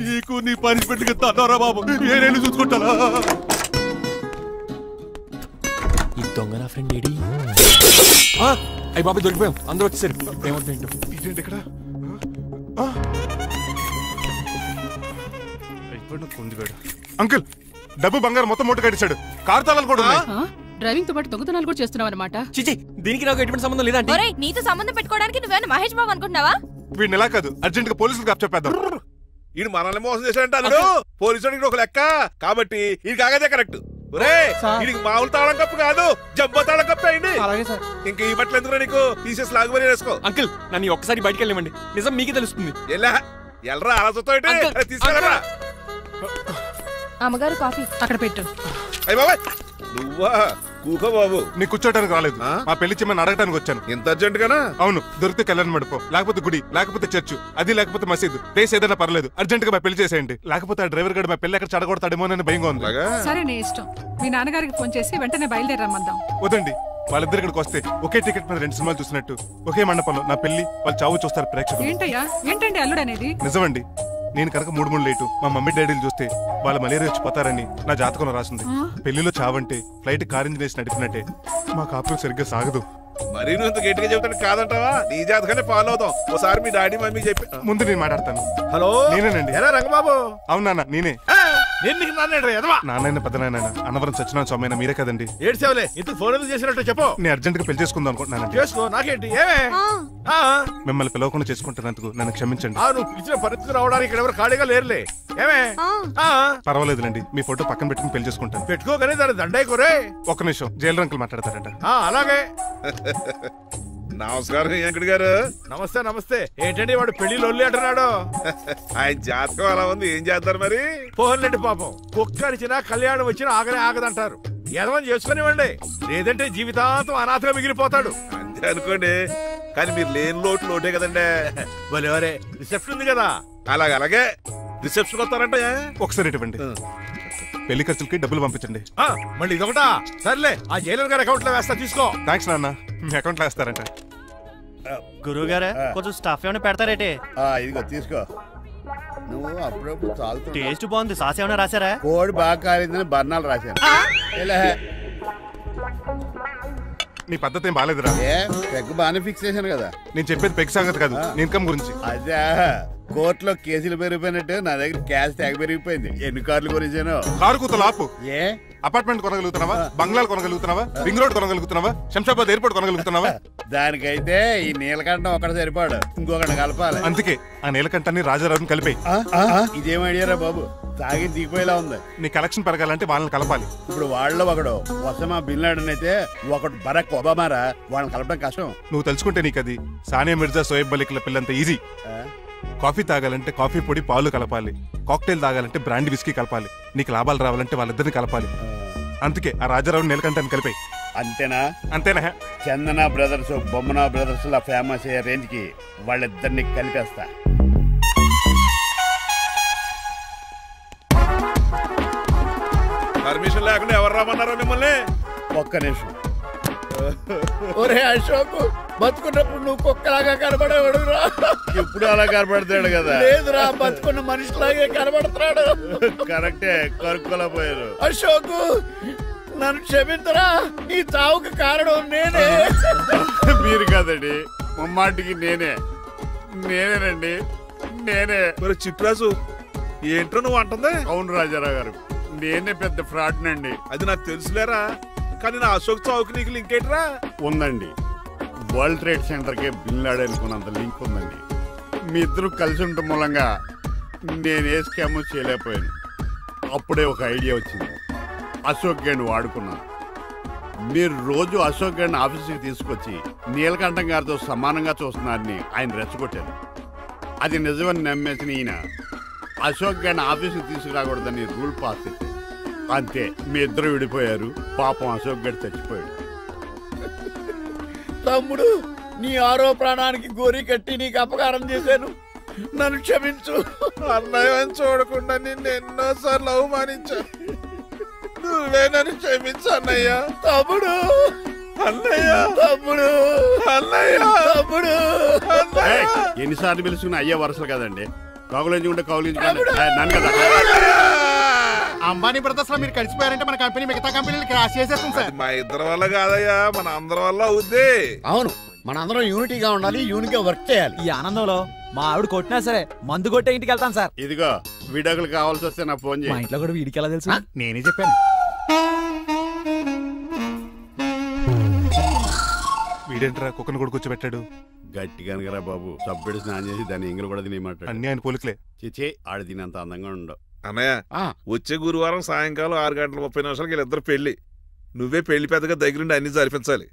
[SPEAKER 10] నీకు నీ పనిష్మెంట్ తన్నారా బాబు, నేనేళ్ళు చూసుకుంటానా?
[SPEAKER 1] ఈ దొంగ నా ఫ్రెండ్ ఏడి? అయ్యి బాబు దొరికిపోయాం, అందరూ వచ్చేసారు. ఏమవుతుంది ఏంటో.
[SPEAKER 2] ఇదేంటి ఇక్కడ? అంకుల్, డబ్బు బంగారం మొత్తం మూట కట్టించాడు. కారు తాళాలు కూడా ఉన్నాయి.
[SPEAKER 11] డ్రైవింగ్ తో పాటు దొంగతనాలు కూడా చేస్తున్నావు అనమాట.
[SPEAKER 1] చిచి, దీనికి నాకు ఎటువంటి సంబంధం లేదండి.
[SPEAKER 3] ఒరేయ్, నీతో సంబంధం పెట్టుకోవడానికి నువ్వేనా మహేష్ బాబు అనుకుంటున్నావా?
[SPEAKER 2] వీడిని ఎలా కాదు, అర్జెంట్ గా పోలీసులకు అప్పచెప్పేద్దాం.
[SPEAKER 10] ఈడు మనల్ని మోసం చేశాడంటారు. పోలీసుడికి ఒక లెక్క కాబట్టి ఇది కాగదే కరెక్ట్. వీడికి మామూలు తాళం కప్పు కాదు, జంబో తాళం కప్పు అయింది. ఇంకా ఈ బట్టలు ఎందుకు నీకు? తీసేసి లాగుమని వేసుకో.
[SPEAKER 1] అంకుల్, నన్ను ఒక్కసారి బయటికి వెళ్ళమండి, నిజం మీకే తెలుస్తుంది.
[SPEAKER 10] ఎల్రా అలా చూస్తా తీసుకెళ్ళరా.
[SPEAKER 3] అమ్మగారు కాఫీ
[SPEAKER 11] అక్కడ పెట్టు.
[SPEAKER 10] అయ్య బాబాయ్, నువ్వా? కూకో బాబు.
[SPEAKER 2] నీ కూర్చోటానికి రాలేదు, మా పెళ్లి చెమ్మని అడగటానికి వచ్చాను.
[SPEAKER 10] ఇంత అర్జెంట్ గానా?
[SPEAKER 2] అవును, దొరికితే కళ్యాణ మండపం, లేకపోతే గుడి, లేకపోతే చర్చ్, అది లేకపోతే మసీదు, ప్లేస్ ఏదైనా పర్లేదు. అర్జెంట్ గా మా పెళ్లి చేసేయండి, లేకపోతే ఆ డ్రైవర్ గడు మా పెళ్లి ఎక్కడ చెడగొడతాడేమోనని భయంగా ఉంది.
[SPEAKER 11] సరే, నీ ఇష్టం. మీ నాన్నగారికి ఫోన్ చేసి వెంటనే బయలుదేరమ్మందాం.
[SPEAKER 2] వదండి, వాళ్ళిద్దరు ఇక్కడికి వస్తే ఒకే టికెట్ మీద 2 సినిమాలు చూసినట్టు ఒకే మండపంలో నా పెళ్లి వాళ్ళ చావు చూస్తారు ప్రేక్షకులు.
[SPEAKER 11] ఏంటయ్యా, ఏంటండి అల్లుడు అనేది?
[SPEAKER 2] నిజమండి, నేను కనుక 3 మూడు లేటు మా మమ్మీ డాడీలు చూస్తే వాళ్ళ మలేరియా వచ్చి పోతారని నా జాతకంలో రాసింది. పెళ్లిలో చావంటే ఫ్లైట్ కార్ ఇంజిన్ వేసి నడిపినట్టే. మా కాపురం సరిగ్గా సాగదు.
[SPEAKER 10] మరి నువ్వు ఇంత గట్టిగా చెప్తాను కాదంటావా? నీ జాతకాన్ని ఫాలో అవుతాం. ఒకసారి మీ డాడీ మమ్మీ చెప్పి
[SPEAKER 2] ముందు నేను మాట్లాడతాను.
[SPEAKER 10] హలో,
[SPEAKER 2] నేనేనండి.
[SPEAKER 10] ఎలా రంగబాబు?
[SPEAKER 2] అవునా, నేనే. నాన్న పెద్ద నాయన అన్నవరం సత్యనారాయణ స్వామి మీరే కదండి?
[SPEAKER 10] ఏడ్చేవలే, ఇంత ఫోన్ ఎందుకు చేసినట్టు చెప్పు.
[SPEAKER 2] నేను అర్జెంట్ గా పెళ్లి చేసుకుందాం అనుకుంటున్నాను.
[SPEAKER 10] చేసుకో, నాకేంటి? ఏమే
[SPEAKER 2] మిమ్మల్ని పిలవకుండా చేసుకుంటున్నందుకు నన్ను క్షమించండి.
[SPEAKER 10] నువ్వు పిలిచిన పరిస్థితి రావడానికి ఇక్కడ ఎవరు ఖాళీగా లేరులే. ఏమే?
[SPEAKER 2] పర్వాలేదులేండి, మీ ఫోటో పక్కన పెట్టుకుని పెళ్లి చేసుకుంటాను.
[SPEAKER 10] పెట్టుకోగానే దాని దండైకోరే.
[SPEAKER 2] ఒక్క నిమిషం, జైలు రంకులు మాట్లాడతారంట.
[SPEAKER 10] అలాగే. నమస్కారం వెంకట గారు. నమస్తే నమస్తే. ఏంటండి వాడు పెళ్లి లొల్లి అంటున్నాడు? ఆయన జాతకం అలా ఉంది, ఏం చేస్తారు మరి? పోన్లేండి పాపం, కుక్క అరిచినా కళ్యాణం వచ్చినా ఆగనే ఆగదంటారు. ఎదవని చేసుకునివ్వండి, లేదంటే జీవితాంతం అనాథగా మిగిలిపోతాడు. అంతే అనుకోండి, కానీ మీరు లేని లోటే కదండి. భలేవరే, రిసెప్షన్ ఉంది కదా. అలాగే రిసెప్షన్ వస్తారంటే
[SPEAKER 2] ఒకసారి ఇవ్వండి, పెళ్లి ఖర్చులకి డబ్బులు పంపించండి.
[SPEAKER 10] మళ్ళీ ఇదొకటా? సర్లే, ఆ జైలర్ గారి అకౌంట్ లో వేస్తా, తీసుకో.
[SPEAKER 2] థ్యాంక్స్ నాన్న, మీ అకౌంట్ లో వేస్తారంట.
[SPEAKER 12] గురువు గారా, కొంచెం స్టాఫ్ ఏమైనా పెడతారేటే?
[SPEAKER 6] ఇదిగో తీసుకో. నువ్వు అప్పుడప్పుడు చాలు
[SPEAKER 12] టేస్ట్ బాగుంది. సాస్ ఏమైనా రాశారా?
[SPEAKER 6] కోడి బాగా కాలిందని బర్ణాలు రాశాను.
[SPEAKER 2] నీ పద్ధతి ఏం బాగాలేదురా.
[SPEAKER 6] పెగ్ బాగానే ఫిక్స్ చేశాను కదా.
[SPEAKER 2] నేను చెప్పేది పెగ్ సంగతి కాదు, ఇన్కమ్ గురించి.
[SPEAKER 6] అదే కోర్టులో కేసులు పెరిగిపోయినట్టు నా దగ్గర క్యాష్ తెగ పెరిగిపోయింది. ఎన్ని కార్లు కొనిచ్చాను?
[SPEAKER 2] కారు కూతలు ఆపు.
[SPEAKER 6] ఏ
[SPEAKER 2] అపార్ట్మెంట్ కొనగలుగుతున్నావా? బంగ్లాలు కొనగలుగుతున్నావా? రింగ్ రోడ్ కొనగలుగుతున్నావా? శంషాబాద్ ఎయిర్పోర్ట్ కొనగలుగుతున్నావా?
[SPEAKER 6] దానికైతే ఈ నీలకంఠం ఒకటి సరిపాడు, ఇంకొకటి కలపాలి.
[SPEAKER 2] అందుకే ఆ నీలకంఠాన్ని రాజారావుని కలిపే.
[SPEAKER 6] ఇదేం ఐడియారా బాబు, తాగి దిగిపోయేలా ఉంది.
[SPEAKER 2] నీ కలెక్షన్ పెరగాలంటే వాళ్ళని కలపాలి.
[SPEAKER 6] ఇప్పుడు వాళ్ళలో ఒకడు ఒసామా బిన్ లాడెన్ అయితే ఒకడు బరాక్ ఒబామారా, వాళ్ళని కలపడం కష్టం.
[SPEAKER 2] నువ్వు తెలుసుకుంటే నీకు అది సానియా మిర్జా, సోయబ్ మలిక్ల పిల్లంత ఈజీ. కాఫీ తాగాలంటే కాఫీ పొడి పాలు కలపాలి, కాక్టైల్ తాగాలంటే బ్రాండ్ విస్కీ కలపాలి, నీకు లాభాలు రావాలంటే వాళ్ళిద్దరిని కలపాలి. అందుకే ఆ రాజారావు నీలకంఠాన్ని కలిపాయి.
[SPEAKER 6] అంతేనా?
[SPEAKER 2] అంతేనా?
[SPEAKER 6] చందన బ్రదర్స్, బొమ్మన బ్రదర్స్ లా ఫేమస్ అయ్యే రేంజ్ కి వాళ్ళిద్దరిని కలిపేస్తా.
[SPEAKER 10] పర్మిషన్ లేకుండా ఎవరు రమ్మన్నారో మిమ్మల్ని?
[SPEAKER 6] ఒక్క నిమిషం. ఒరే అశోక్, బతుకున్నప్పుడు నువ్వు కుక్కలాగా కనబడేవాడురా. ఇప్పుడు అలా కనబడతాడు కదా? లేదురా, బతుకున్న మనిషిలాగే కనబడుతున్నాడు. కరెక్టే, కరుక్కోలా పోయారు. అశోక్, నన్ను క్షమించరా, నీ చావుకి కారణం నేనే. మీరు కాదండి, ముమ్మాటికి నేనేనండి, నేనే.
[SPEAKER 10] మరి చిట్రాజు ఏంట్రో నువ్వు అంటుంది?
[SPEAKER 6] అవును రాజారావు గారు, నేనే పెద్ద ఫ్రాడ్ నండి.
[SPEAKER 10] అది నాకు తెలుసులేరా, కానీ నా అశోక్ చావుకి నీకు లింక్ ఏంట్రా?
[SPEAKER 6] ఉందండి, వరల్డ్ ట్రేడ్ సెంటర్ కి బిన్ లాడెన్ అనుకున్నంత లింక్ ఉందండి. మీ ఇద్దరు కలిసి ఉండటం మూలంగా నేను ఏ స్కామ్ చేయలేకపోయాను. అప్పుడే ఒక ఐడియా వచ్చింది, అశోక్ గేణ్ వాడుకున్నాను. మీరు రోజు అశోక్ గేణ్ ఆఫీస్కి తీసుకొచ్చి నీలకంఠం గారితో సమానంగా చూస్తున్నారని ఆయన రెచ్చగొట్టారు. అది నిజమని నమ్మేసిన ఈయన అశోక్ గేణ్ ఆఫీస్కి తీసుకురాకూడదని రూల్ పాస్ చేశారు. అంతే, మీ ఇద్దరు విడిపోయారు. పాపం అశోక్ గేణ్ చచ్చిపోయాడు. తమ్ముడు, నీ ఆరో ప్రాణానికి గోరి కట్టి నీకు అపకారం చేశాను, నన్ను క్షమించు.
[SPEAKER 10] అన్నయ్యని చూడకుండా నిన్ను ఎన్నోసార్లు అవమానించాను, నువ్వే నన్ను క్షమించు అన్నయ్య.
[SPEAKER 6] తమ్ముడు,
[SPEAKER 10] అన్నయ్య,
[SPEAKER 6] తమ్ముడు,
[SPEAKER 10] అన్నయ్య,
[SPEAKER 6] తమ్ముడు. ఎన్నిసార్లు పిలుచుకున్న అయ్యే వరుసలు కదండి. కౌగులించుకుంటే కౌగులించుకోండి నన్ను కదా.
[SPEAKER 12] అంబానీ బ్రదర్స్ లో మీరు కలిసిపోయారంటే మన కంపెనీ మిగతా కంపెనీలు క్రాష్ చేసేస్తాం సార్.
[SPEAKER 10] మా ఇద్దరి వల్ల కాదయ్యా, మన అందరి వల్ల అవుద్ది.
[SPEAKER 8] అవును, మన అందరం యూనిటీగా ఉండాలి, యూనిట్గా వర్క్ చేయాలి.
[SPEAKER 13] ఈ ఆనందంలో మా ఆవిడ కొట్టినా సరే మందు కొట్టే ఇంటికి వెళ్తాను సార్.
[SPEAKER 6] ఇదిగో వీడియోలు కావాల్సి వస్తే నాకు ఫోన్ చేయి.
[SPEAKER 13] మా ఇంట్లో కూడా వీడికి ఎలా తెలుసు?
[SPEAKER 12] నేనే చెప్పాను.
[SPEAKER 2] వీడేంట్రా కుక్కను కూడా కూర్చోబెట్టాడు?
[SPEAKER 6] గట్టిగా అనగరా బాబు, సబ్బెడు స్నానం చేసి దాని ఎంగిలి కూడా తినేమాట.
[SPEAKER 2] అన్ని ఆయన పోలికలే.
[SPEAKER 6] చిచే, ఆడ తినంత అందంగా ఉండవు.
[SPEAKER 10] అన్నయ్య, వచ్చే గురువారం సాయంకాలం 6:30 వీళ్ళిద్దరు పెళ్లి. నువ్వే పెళ్లి పెద్దగా దగ్గరుండి అన్ని జరిపించాలి.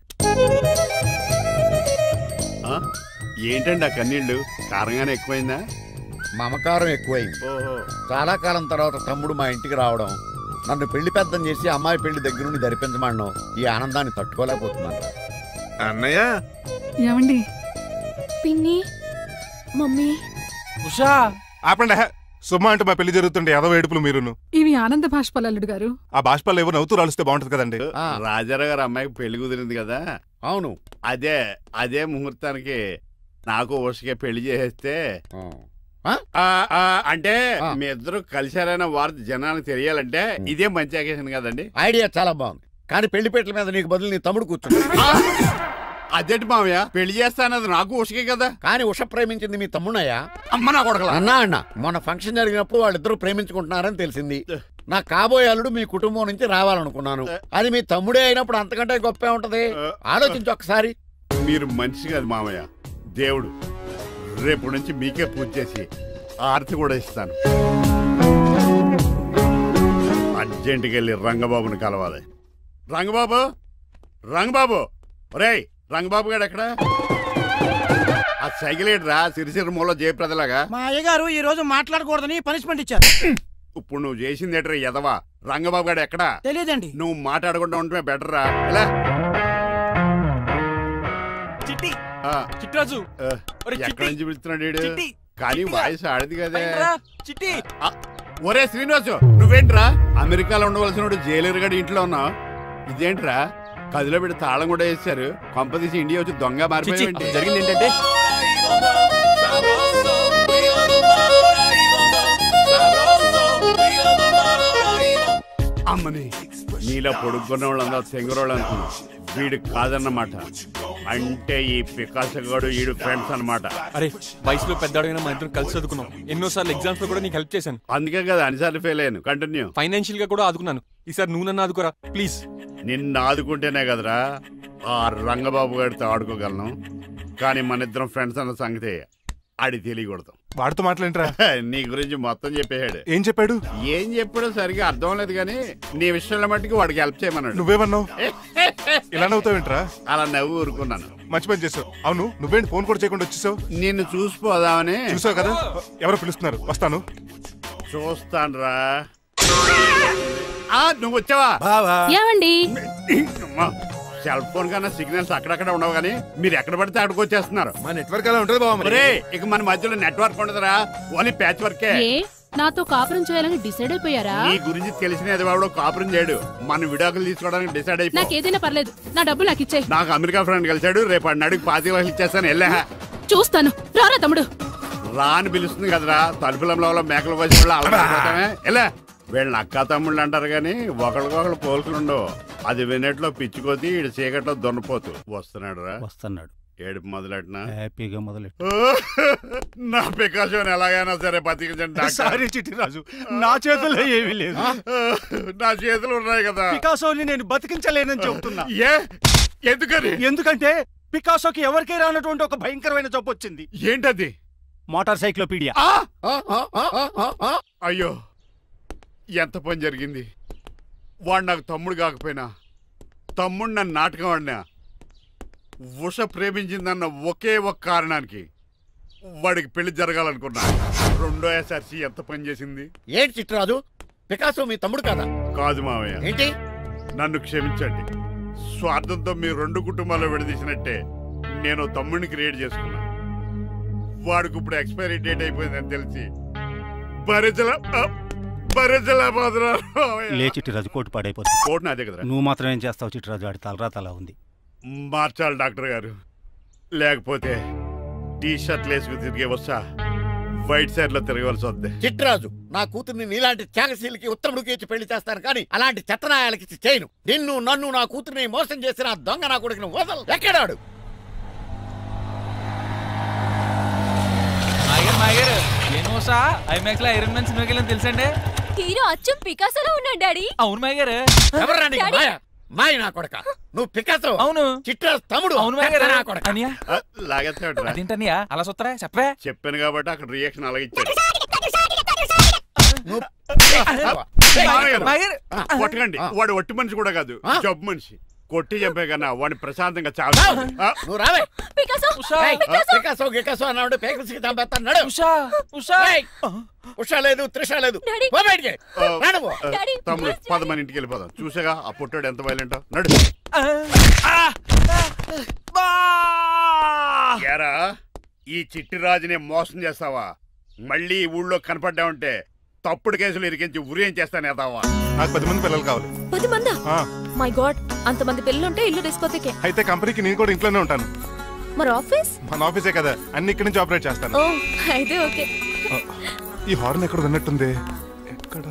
[SPEAKER 6] ఏంటండి ఆ కన్నీళ్ళు? కారంగానే ఎక్కువైందా?
[SPEAKER 8] మమకారం ఎక్కువైంది. చాలా కాలం తర్వాత తమ్ముడు మా ఇంటికి రావడం, నన్ను పెళ్లి పెద్దం చేసి అమ్మాయి పెళ్లి దగ్గరుండి ధరిపించమన్నాం. ఈ ఆనందాన్ని తట్టుకోలేకపోతున్నాను.
[SPEAKER 10] అన్నయ్య,
[SPEAKER 11] ఏమండి?
[SPEAKER 3] పిన్ని, మమ్మీ.
[SPEAKER 13] ఉషా,
[SPEAKER 2] ఆపండి. సుమా అంటే మా పెళ్లి జరుగుతుంటే ఏదో ఏడుపులు మీరును.
[SPEAKER 11] ఇవి ఆనంద బాష్పాలు అల్లుడు గారు.
[SPEAKER 2] ఆ బాష్పాలు ఏవో నవ్వుతూ రాలిస్తే బాగుంటది కదండి.
[SPEAKER 6] రాజారావు గారు అమ్మాయికి పెళ్లి కుదిరింది కదా? అవును, అదే ముహూర్తానికి నాకు ఉషకే పెళ్లి చేసేస్తే, అంటే మీ ఇద్దరు కలిశారైన వార్త జనానికి తెలియాలంటే ఇదే మంచి అకేషన్ కదండి.
[SPEAKER 8] ఐడియా చాలా బాగుంది, కానీ పెళ్లి పెట్టల మీద నీకు బదులు నీ తమ్ముడు కూర్చుంది.
[SPEAKER 6] అదేంటి మావయ్య, పెళ్లి చేస్తానది నాకు ఉషకే కదా?
[SPEAKER 8] కానీ ఉష ప్రేమించింది మీ తమ్ముడయ్యా.
[SPEAKER 6] అమ్మ నా కొడకలా.
[SPEAKER 8] అన్నా మొన్న ఫంక్షన్ జరిగినప్పుడు వాళ్ళిద్దరూ ప్రేమించుకుంటున్నారని తెలిసింది. నా కాబోయే అల్లుడు మీ కుటుంబం నుంచి రావాలనుకున్నాను. అది మీ తమ్ముడే అయినప్పుడు అంతకంటే గొప్పే ఉంటది. ఆలోచించి ఒకసారి.
[SPEAKER 6] మీరు మనిషి కాదు మామయ్య, దేవుడు. రేపు నుంచి మీకే పూజ చేసి ఆర్తి కూడా ఇస్తాను. అర్జెంటుకి వెళ్ళి రంగబాబుని కలవాలి. రంగబాబు, రంగబాబు, ఒరేయ్ రంగబాబు గారు ఎక్కడ? ఆ సైకిల్ ఏంట్రా సిరిసిరి మూల జయప్రదలాగా?
[SPEAKER 14] మా అయ్యగారు ఈ రోజు మాట్లాడకూడదని పనిష్మెంట్ ఇచ్చారు.
[SPEAKER 6] ఇప్పుడు నువ్వు చేసింది ఏంట్రా ఎదవా? రంగబాబు గారు ఎక్కడా?
[SPEAKER 14] తెలియదండి.
[SPEAKER 6] నువ్వు మాట్లాడకుండా ఉండటమే బెటర్ రా. ఎలా
[SPEAKER 13] చిట్రాజు
[SPEAKER 6] ఎక్కడి నుంచి పిలుస్తున్నాడు? కానీ వాయిస్ ఆడది కదా. ఒరే శ్రీనివాసు, నువ్వేంట్రా అమెరికాలో ఉండవలసిన జైలర్ గడి ఇంట్లో ఉన్నావు? ఇదేంట్రా కదిలో పెట్టి తాళం కూడా వేశారు. కొంపదీసి ఇండియా వచ్చి దొంగ మారిపోయింది.
[SPEAKER 13] జరిగింది ఏంటంటే
[SPEAKER 6] అమ్మని నీలో పొడుక్కున్న వాళ్ళందరూ తెంగరోళ్ళు అనుకున్నా. వీడు కాదన్నమాట. అంటే ఈ పికాసగాడు వీడు ఫ్రెండ్స్ అన్నమాట.
[SPEAKER 1] అరే వయసులో పెద్దవాడైనా మన ఇద్దరం కలిసి చదువుకున్నాం. ఎన్నోసార్లు ఎగ్జామ్స్ లో కూడా నీకు హెల్ప్ చేశాను.
[SPEAKER 6] అందుకే కదా అన్నిసార్లు ఫెయిల్ అయ్యాను. కంటిన్యూ.
[SPEAKER 1] ఫైనాన్షియల్ గా కూడా ఆదుకున్నాను. ఈసారి నువ్వు నన్ను ఆదుకోరా ప్లీజ్.
[SPEAKER 6] నిన్ను ఆదుకుంటేనే కదరా ఆ రంగబాబు గారితో ఆడుకోగలను. కానీ మన ఇద్దరం ఫ్రెండ్స్ అన్న సంగతి ఆడి తెలియకూడదు.
[SPEAKER 2] వాడితో మాట్లాడరా?
[SPEAKER 6] నీ గురించి మొత్తం చెప్పేశాడు.
[SPEAKER 2] ఏం చెప్పాడు?
[SPEAKER 6] ఏం చెప్పాడో సరిగా అర్థం లేదు కానీ నీ విషయంలో మట్టికి వాడికి హెల్ప్ చేయమన్నాడు.
[SPEAKER 2] నువ్వేమన్నావు? ఇలా నవ్వుతావేంట్రా?
[SPEAKER 6] అలా నవ్వు ఊరుకున్నాను.
[SPEAKER 2] మంచి పని చేసావు. అవును నువ్వేంటి ఫోన్ కూడా చేయకుండా వచ్చేసావు?
[SPEAKER 6] నిన్ను చూసిపోదామని.
[SPEAKER 2] చూసావు కదా ఎవరో పిలుస్తున్నారు, వస్తాను.
[SPEAKER 6] చూస్తానురా. నువ్వు వచ్చావా?
[SPEAKER 3] ఏమండి
[SPEAKER 6] సెల్ ఫోన్ కన్నా సిగ్నల్స్ అక్కడక్కడ ఉండవు కానీ మీరు ఎక్కడ పడితే అక్కడికి వచ్చేస్తున్నారు.
[SPEAKER 10] మా నెట్వర్క్ అలా ఉంటుంది బాబు.
[SPEAKER 6] ఇక మన మధ్యలో నెట్వర్క్ ఉండదురా, ఓన్లీ ప్యాచ్ వర్కే.
[SPEAKER 15] నాతో కాపురం చేయాలని డిసైడ్ అయిపోయారా?
[SPEAKER 6] నీ గురించి తెలిసినది వాడు కాపురం చేయడు. మన విడాకులు తీసుకోవడానికి డిసైడ్ అయిపో.
[SPEAKER 15] నాకు ఏదైనా పర్లేదు, నా డబ్బులు నాకు ఇచ్చేయ్.
[SPEAKER 6] నాకు అమెరికా ఫ్రెండ్ కలిసాడు, రేపు అడిగి 25,000 ఇచ్చేస్తాను. వెళ్ళా
[SPEAKER 15] చూస్తాను. రారా తమ్ముడు.
[SPEAKER 6] రాని పిలుస్తుంది కదరా. తలుపులంలో మేకలు వచ్చి వాళ్ళు అలా ఎలా వీళ్ళని అక్క తమ్ముళ్ళు అంటారు కానీ ఒకరికొకరు పోల్చులు ఉండవు. అది వినట్లో పిచ్చుకోతి ఇటు చీకట్లో దొన్నపోతు. వస్తున్నాడు రా.
[SPEAKER 5] వస్తున్నాడు.
[SPEAKER 6] ఏడుపు మొదలెట్నా?
[SPEAKER 5] హ్యాపీగా మొదలెట్టు.
[SPEAKER 6] నా పికాసోని ఎలాగైనా సరే బతికించండి.
[SPEAKER 16] సారీ చిట్టిరాజు, నా చేతుల్లో ఏమీ లేదు.
[SPEAKER 6] నా చేతులు ఉన్నాయి కదా.
[SPEAKER 16] పికాసోని నేను బతికించలేనని చెబుతున్నా.
[SPEAKER 6] ఎందుకని?
[SPEAKER 16] ఎందుకంటే పికాసోకి ఎవరికీ రానటువంటి ఒక భయంకరమైన జబ్బు వచ్చింది.
[SPEAKER 6] ఏంటది?
[SPEAKER 16] Motor cyclopaedia.
[SPEAKER 6] అయ్యో ఎంత పని జరిగింది. వాడు నాకు తమ్ముడు కాకపోయినా తమ్ముడు నన్ను నాటకం ఆడినా ఉష ప్రేమించిందన్న ఒకే ఒక కారణానికి వాడికి పెళ్లి జరగాలనుకున్నా. రెండో ఎస్ఆర్సి ఎంత పని చేసింది.
[SPEAKER 8] ఏంటి చిట్రాజు, పికాసో మీ తమ్ముడు కాదా?
[SPEAKER 6] కాదు మావయ్య.
[SPEAKER 8] ఏంటి?
[SPEAKER 6] నన్ను క్షమించండి. స్వార్థంతో మీ రెండు కుటుంబాల్లో విడదీసినట్టే నేను తమ్ముడిని క్రియేట్ చేసుకున్నా. వాడికి ఇప్పుడు ఎక్స్పైరీ డేట్ అయిపోయిందని తెలిసి
[SPEAKER 5] లే చిట్టిరాజు, కోటు పాడైపోతుంది.
[SPEAKER 6] కోటు నాదే కదరా.
[SPEAKER 5] నువ్వు మాత్రం ఏం చేస్తావు చిట్టిరాజు? ఆడి తలరా తలా ఉంది.
[SPEAKER 6] మార్చాలి డాక్టర్ గారు, లేకపోతే టీ షర్ట్లు వేసుకుని తిరిగే వస్తా వైట్ సైడ్ లో తిరగవలసి వద్దే.
[SPEAKER 8] చిట్రాజు, నా కూతుర్ని నీలాంటి త్యాగశీలకి ఉత్తముడికి ఇచ్చి పెళ్లి చేస్తాను కానీ అలాంటి చెత్తనాయాలకి ఇచ్చి చేయను. నిన్ను నన్ను నా కూతుర్ని మోసం చేసిన దొంగ నా కొడుకుని వదలు. ఎక్కడాడు?
[SPEAKER 4] ఐరన్ మ్యాన్ సినిమాకి వెళ్ళని తెలుసండి.
[SPEAKER 3] హీరో అచ్చం పికాసోలో ఉన్నాడు డాడీ.
[SPEAKER 4] అవును మాయ గారు.
[SPEAKER 8] ఎవరా నీకు మాయ? మాయ నా కొడక. నువ్వు పికాసో.
[SPEAKER 4] అవును.
[SPEAKER 8] చిట్రాజు తమ్ముడు.
[SPEAKER 4] అవును మాయ గారు.
[SPEAKER 8] నా కొడక.
[SPEAKER 6] లాగేస్తాడు.
[SPEAKER 4] అదేంటనియా అలా చూస్తారా? చెప్పే.
[SPEAKER 6] చెప్పాను కాబట్టి అక్కడ రియాక్షన్ అలాగే ఇచ్చాడు. కొట్టకండి, వాడు ఒట్టి మనిషి కూడా కాదు, జబ్బు మనిషి. కొట్టి చంపే కన్నా వాడిని ప్రశాంతంగా చాలు.
[SPEAKER 8] నువ్వు రావే. ఉషా లేదు, త్రిష లేదు.
[SPEAKER 6] తమ్ముడు 10 మంది ఇంటికి వెళ్ళిపోదాం. చూసాగా ఆ పుట్టాడు ఎంత వైలెంట్. నడు. ఏరా, ఈ చిట్టిరాజుని మోసం చేస్తావా? మళ్ళీ ఈ ఊళ్ళో కనపడ్డావంటే తప్పుడు కేసులు ఇరికించి ఉరేం చేస్తాను ఎదావా.
[SPEAKER 2] నాకు 10 మంది పిల్లలు కావాలి.
[SPEAKER 3] 10 మందా? మై గాడ్, అంతమంది పిల్లలుంటే ఇల్లు డిస్కోతేకే.
[SPEAKER 2] అయితే కంపెనీకి నేను కూడా ఇంట్లోనే ఉంటాను.
[SPEAKER 3] మరి ఆఫీస్?
[SPEAKER 2] మన ఆఫీసే కదా, అన్ని ఇక్కడి నుంచి ఆపరేట్ చేస్తాను.
[SPEAKER 3] ఓ అయితే ఓకే.
[SPEAKER 2] ఈ హార్న్ ఎక్కడ విన్నట్టుంది. ఎక్కడ?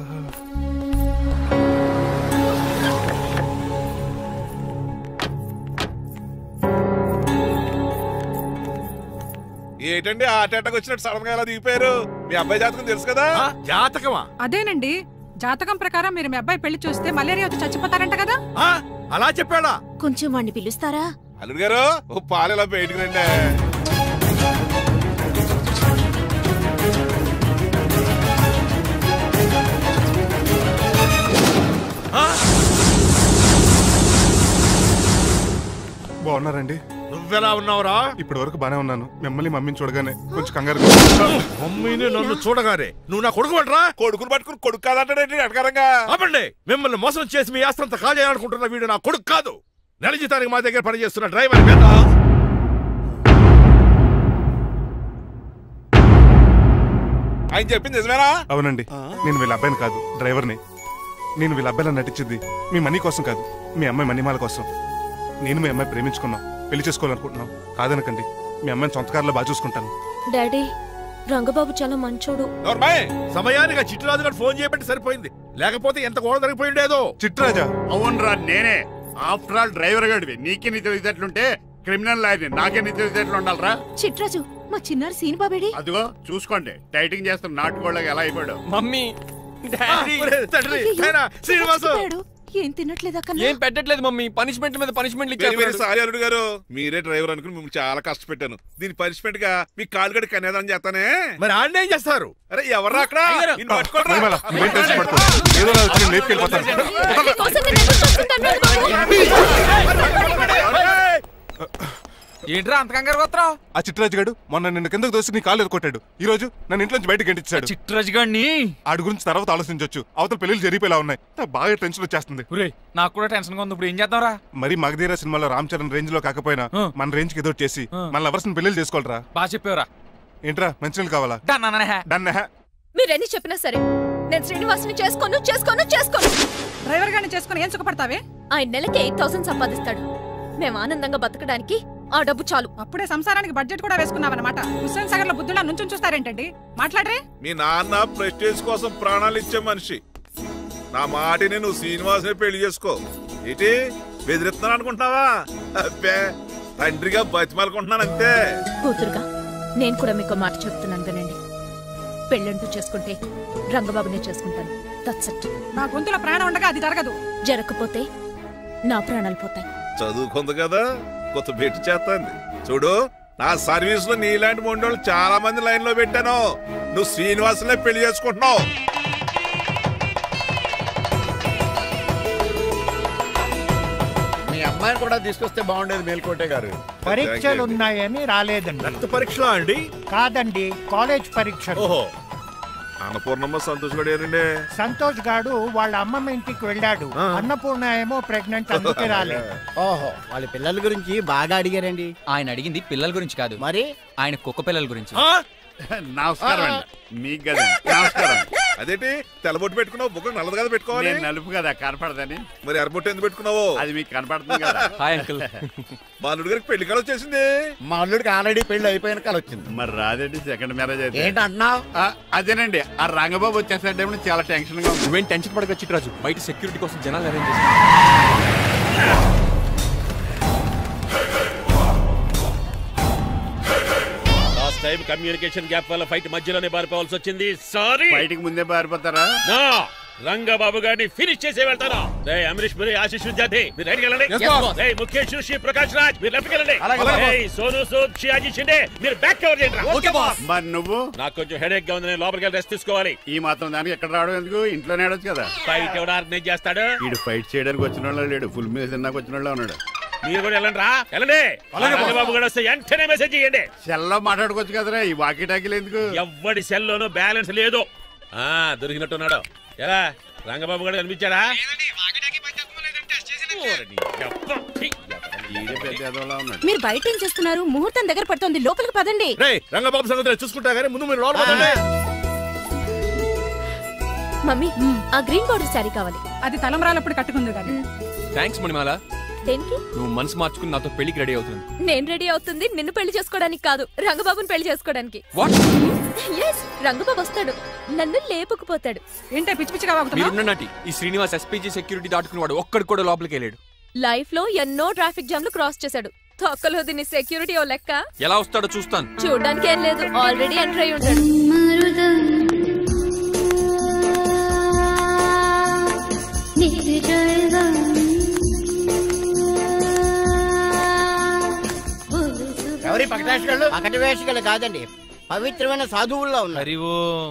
[SPEAKER 10] ఏంటండి ఆ అటాక్ వచ్చినట్టు సడన్ గా ఎలా దిగిపోయారు? మీ అబ్బాయి జాతకం తెలుసు కదా.
[SPEAKER 11] జాతకమా? అదేనండి, జాతకం ప్రకారం మీరు మీ అబ్బాయి పెళ్లి చూస్తే మలేరియా వచ్చి చచ్చిపోతారంట కదా.
[SPEAKER 10] అలా చెప్పాడా?
[SPEAKER 3] కొంచెం వాడిని పిలుస్తారా?
[SPEAKER 10] అల్లుడు గారు ఓ పాలెలా బయటికి రండి.
[SPEAKER 2] బాగున్నారండి?
[SPEAKER 10] నువ్వెలా ఉన్నావురా?
[SPEAKER 2] ఇప్పటి వరకు బానే ఉన్నాను. మిమ్మల్ని మమ్మీని చూడగానే కొంచెం కంగారు.
[SPEAKER 10] మమ్మీని నన్ను చూడగానే నువ్వు నా కొడుకు పడరా? కొడుకుని పట్టుకుని కొడుకు కాదంటాడేంటి అడగారంగా? అవ్వండి, మిమ్మల్ని మోసం చేసి మీ ఆస్తంతా కాల్ చేయాలనుకుంటున్న వీడు నా కొడుకు కాదు. నెల జీతానికి మా దగ్గర పనిచేస్తున్న డ్రైవర్ మీద. ఆయన చెప్పింది నిజమేనా?
[SPEAKER 2] అవునండి, నేను వీళ్ళ అబ్బాయిని కాదు, డ్రైవర్ని. నేను వీళ్ళ అబ్బాయిలా నటించింది మీ మనీ కోసం కాదు, మీ అమ్మాయి మణిమాల కోసం. నేను మీ అమ్మాయి ప్రేమించుకున్నాం, పెళ్లి చేసుకోవాలనుకుంటున్నాం. కాదనకండి, మీ అమ్మాయిని సొంత కారులో బాగా చూసుకుంటాను.
[SPEAKER 3] డాడీ, రంగబాబు చాలా మంచోడు.
[SPEAKER 10] సమయానికి చిట్టురాజు గారు ఫోన్ చేయబట్టి సరిపోయింది, లేకపోతే ఎంత గోడ జరిగిపోయిండేదో.
[SPEAKER 2] చిట్టురాజా?
[SPEAKER 6] అవునరా నేనే. ఆఫ్టర్ ఆల్ డ్రైవర్ గడివి. నీకే నీ తెలివితేటలుంటే క్రిమినల్ లాయర్ని, నాకే నీ తెలివితేటలు ఉండాలరా.
[SPEAKER 3] చిట్రాజు, మా చిన్నారి సీన్ బాబేడి?
[SPEAKER 6] అదిగో చూసుకోండి, టైటింగ్ చేస్తున్న నాటుకోళ్ళకి ఎలా అయిపోయాడు.
[SPEAKER 1] మమ్మీ,
[SPEAKER 10] శ్రీనివాసు
[SPEAKER 3] ఏం తినట్లేదా?
[SPEAKER 1] ఏం పెట్టట్లేదు మమ్మీ, పనిష్మెంట్ మీద పనిష్మెంట్
[SPEAKER 10] సారీ అల్లుడు గారు, మీరే డ్రైవర్ అనుకుని మిమ్మల్ని చాలా కష్టపెట్టాను. దీని పనిష్మెంట్ గా మీ కాలు గడి కన్యాదానం చేస్తానే. మరి ఆడిని ఏం చేస్తారు? అరే ఎవరు అక్కడ?
[SPEAKER 4] ఏంట్రా అంత కంగారు పోతున్నావు?
[SPEAKER 2] ఆ చిట్రాజు గారు మొన్న నిన్ను కిందకు దోసి నీ కాలు ఎదుకొట్టాడు. ఈ రోజు నన్ను ఇంట్లో నుంచి బయటకు గంటించాడు.
[SPEAKER 4] చిట్రాజు గారిని
[SPEAKER 2] ఆడి గురించి తర్వాత ఆలోచించవచ్చు. అవతల పెళ్లిలు జరిగిపోయేలా ఉన్నాయి. నాకు బాగా టెన్షన్ వచ్చేస్తుంది.
[SPEAKER 4] నాకు కూడా టెన్షన్ గా ఉంది. ఇప్పుడు ఏం చేద్దాంరా?
[SPEAKER 2] మరి మగధీర సినిమాలో రామ్ చరణ్ రేంజ్ లో కాకపోయినా మన రేంజ్ కి ఏదో చేసి మన లవర్స్ ని పెళ్లిలు చేసుకోవాలరా.
[SPEAKER 4] బాగా చెప్పేవరా.
[SPEAKER 2] ఏంట్రా మంచినీళ్ళు కావాలా?
[SPEAKER 4] డన్.
[SPEAKER 3] మీరెన్ని చెప్పినా సరే నేను శ్రీనివాసుని చేసుకోను.
[SPEAKER 11] డ్రైవర్ గారిని చేసుకుని ఏం సుఖపడతావే?
[SPEAKER 3] ఆయన నెలకి 8,000 సంపాదిస్తాడు. మేము ఆనందంగా బతకడానికి ఆ డబ్బు చాలు.
[SPEAKER 11] అప్పుడే సంసారానికి బడ్జెట్ కూడా వేసుకున్నావన్నమాట. హుస్సేన్ సాగర్ లో బుద్ధులా నుంచి చూస్తారేంటండి? మాట్లాడరే.
[SPEAKER 10] మీ నాన్న ప్రెస్టేజ్ కోసం ప్రాణాలు ఇచ్చే మనిషి. నా మాటిని నువ్వు శ్రీనివాసుని పెళ్లి చేసుకో. ఏంటి బెదిరిస్తున్నాను అనుకుంటున్నావా? అబ్బే, తండ్రిగా బతిమాలకుంటున్నాను అంతే.
[SPEAKER 3] కూతురుగా నేను కూడా మీకు మాట చెప్తున్నాను వినండి. పెళ్ళంటూ చేసుకుంటే రంగబాబునే చేసుకుంటాను. దట్స్.
[SPEAKER 11] నా గొంతులో ప్రాణం ఉండగా అది జరగదు.
[SPEAKER 3] జరగకపోతే నా ప్రాణాలు పోతాయి.
[SPEAKER 10] చదువుకుంది కదా, కొత్త బెట్టి చేస్తాంది. చూడు, నా సర్వీస్ లో నీలాంటి మొండోళ్ళు చాలా మంది లైన్ లో పెట్టాను. నువ్వు శ్రీనివాసునే పెళ్లి చేసుకుంటున్నావు.
[SPEAKER 8] మీ అమ్మాయిని కూడా తీసుకొస్తే బాగుండేది మేల్కోటే గారు.
[SPEAKER 17] పరీక్షలున్నాయని రాలేదండి.
[SPEAKER 10] రక్త పరీక్షలా అండి?
[SPEAKER 17] కాదండి, కాలేజ్ పరీక్ష.
[SPEAKER 10] ఓహో, అన్నపూర్ణమ్మ సంతోష్ గడేనండి.
[SPEAKER 17] సంతోష్ గాడు వాళ్ళ అమ్మమ్మ ఇంటికి వెళ్ళాడు. అన్నపూర్ణ ఏమో ప్రెగ్నెంట్, అందుకే రాలేదు.
[SPEAKER 14] ఓహో, వాళ్ళ పిల్లల గురించి బాగా అడిగారండి.
[SPEAKER 5] ఆయన అడిగింది పిల్లల గురించి కాదు,
[SPEAKER 14] మరి
[SPEAKER 5] ఆయన కుక్క పిల్లల గురించి.
[SPEAKER 6] నమస్కారం అండి. మీకు కదా నమస్కారం.
[SPEAKER 10] అదేంటి తెల్లబొట్టు పెట్టుకున్నావు? బుగ్గ నల్లది కదా పెట్టుకోవాలి.
[SPEAKER 6] నలుపు కదా కనపడదని.
[SPEAKER 10] మరి ఎర్రబొట్టు ఎందుకు పెట్టుకున్నావు?
[SPEAKER 6] అది మీకు కనపడుతుంది కదా.
[SPEAKER 1] Hi uncle.
[SPEAKER 10] మా అల్లుడు గారికి పెళ్లి కాలం వచ్చేసింది.
[SPEAKER 8] మా అల్లుడికి ఆల్రెడీ పెళ్లి అయిపోయిన కాలం వచ్చింది.
[SPEAKER 6] మరి రాదండి, సెకండ్ మ్యారేజ్ అయితే.
[SPEAKER 8] ఏంటంటున్నావు?
[SPEAKER 6] అదేనండి, ఆ రంగబాబు వచ్చేసరికి చాలా టెన్షన్ గా ఉంది.
[SPEAKER 1] నువ్వేం టెన్షన్ పడక చిట్రాజు, బయట సెక్యూరిటీ కోసం జనాలు అరేంజ్ చేస్తారు.
[SPEAKER 18] టైం కమ్యూనికేషన్ గ్యాప్ వల్ల ఫైట్ మధ్యలోనే పారిపోవాల్సి వచ్చింది. సారీ.
[SPEAKER 6] ఫైట్ కి ముందే పారిపోతారా?
[SPEAKER 18] రంగబాబు గారిని ఫినిష్ చేసే వెళ్తారా? అమరీష్ పురి, ఆశీష్ విద్యార్థి మీరు రైట్కి వెళ్ళండి. ముఖేష్ శ్రీ ప్రకాష్ రాజ్ మీరు లెఫ్ట్కి వెళ్ళండి. సోను సూద్, షియాజీ షిండే మీరు బ్యాక్ కవర్ చేయండి.
[SPEAKER 6] మరి నువ్వు?
[SPEAKER 18] నాకు కొంచెం హెడేక్ గా ఉంది, నేను లోపలికి వెళ్ళి రెస్ట్ తీసుకోవాలి.
[SPEAKER 6] ఈ మాత్రం దానికి ఎక్కడ రావడం ఎందుకు? ఇంట్లోనే ఆడొచ్చు కదా.
[SPEAKER 18] ఫైట్ ఎవడు ఆర్గనైజ్ చేస్తాడు?
[SPEAKER 6] వీడు ఫైట్ చేయడానికి వచ్చిన వాళ్ళు లేడు, ఫుల్ మీద తిన్నాక వచ్చిన వాళ్ళు ఉన్నాడు.
[SPEAKER 18] మీరు కూడా వెళ్ళండి రా, వెళ్ళండి. రంగబాబు గారు వస్తే వెంటనే మెసేజ్ చేయండి.
[SPEAKER 6] సెల్లో మాట్లాడుకోవచ్చు కదరా, ఈ వాకీ టాకీలు ఎందుకు?
[SPEAKER 18] ఎవ్వడి సెల్లోనూ బ్యాలెన్స్ లేదు. దొరికినట్టున్నాడు. ఎలా రంగబాబు గారు కనిపించాడా?
[SPEAKER 3] మీరు బయట ఏం చేస్తున్నారు? ముహూర్తం దగ్గర పడుతుంది, లోపలికి పదండి.
[SPEAKER 10] రంగబాబు సంగతి చూసుకుంటా గానీ ముందు మీరు లోపల.
[SPEAKER 3] మమ్మీ, ఆ గ్రీన్ బార్డర్ శారీ కావాలి.
[SPEAKER 11] అది తలంబ్రాలప్పుడు కట్టుకుంది కానీ.
[SPEAKER 1] థ్యాంక్స్ మణిమాల.
[SPEAKER 3] దేనికి?
[SPEAKER 1] నువ్వు మనసు మార్చుకుని నాతో పెళ్లికి రెడీ అవుతుంది.
[SPEAKER 3] నేను రెడీ అవుతుంది నిన్ను పెళ్లి చేసుకోవడానికి కాదు, రంగబాబుని పెళ్లి చేసుకోవడానికి. రంగబాబు వస్తాడు, నన్ను లేపుకుపోతాడు.
[SPEAKER 11] ఏంటే పిచ్చి పిచ్చిగా
[SPEAKER 1] మీరున్నటి ఈ శ్రీనివాస్ ఎస్పీజీ సెక్యూరిటీ దాటుకునేవాడు ఒక్కడు కూడా లోపలికి వెళ్ళాడు.
[SPEAKER 3] లైఫ్ లో ఎన్నో ట్రాఫిక్ జామ్లు క్రాస్ చేశాడు. తొక్కలో దీన్ని సెక్యూరిటీ ఓ లెక్క.
[SPEAKER 1] ఎలా వస్తాడో చూస్తాను.
[SPEAKER 3] చూడడానికి ఏం లేదు, ఆల్రెడీ ఎంటర్ అయి ఉంటాడు.
[SPEAKER 14] ఎవరి పకటి వేషగాళ్ళు కాదండి, పవిత్రమైన సాధువుల్లో ఉన్నారు.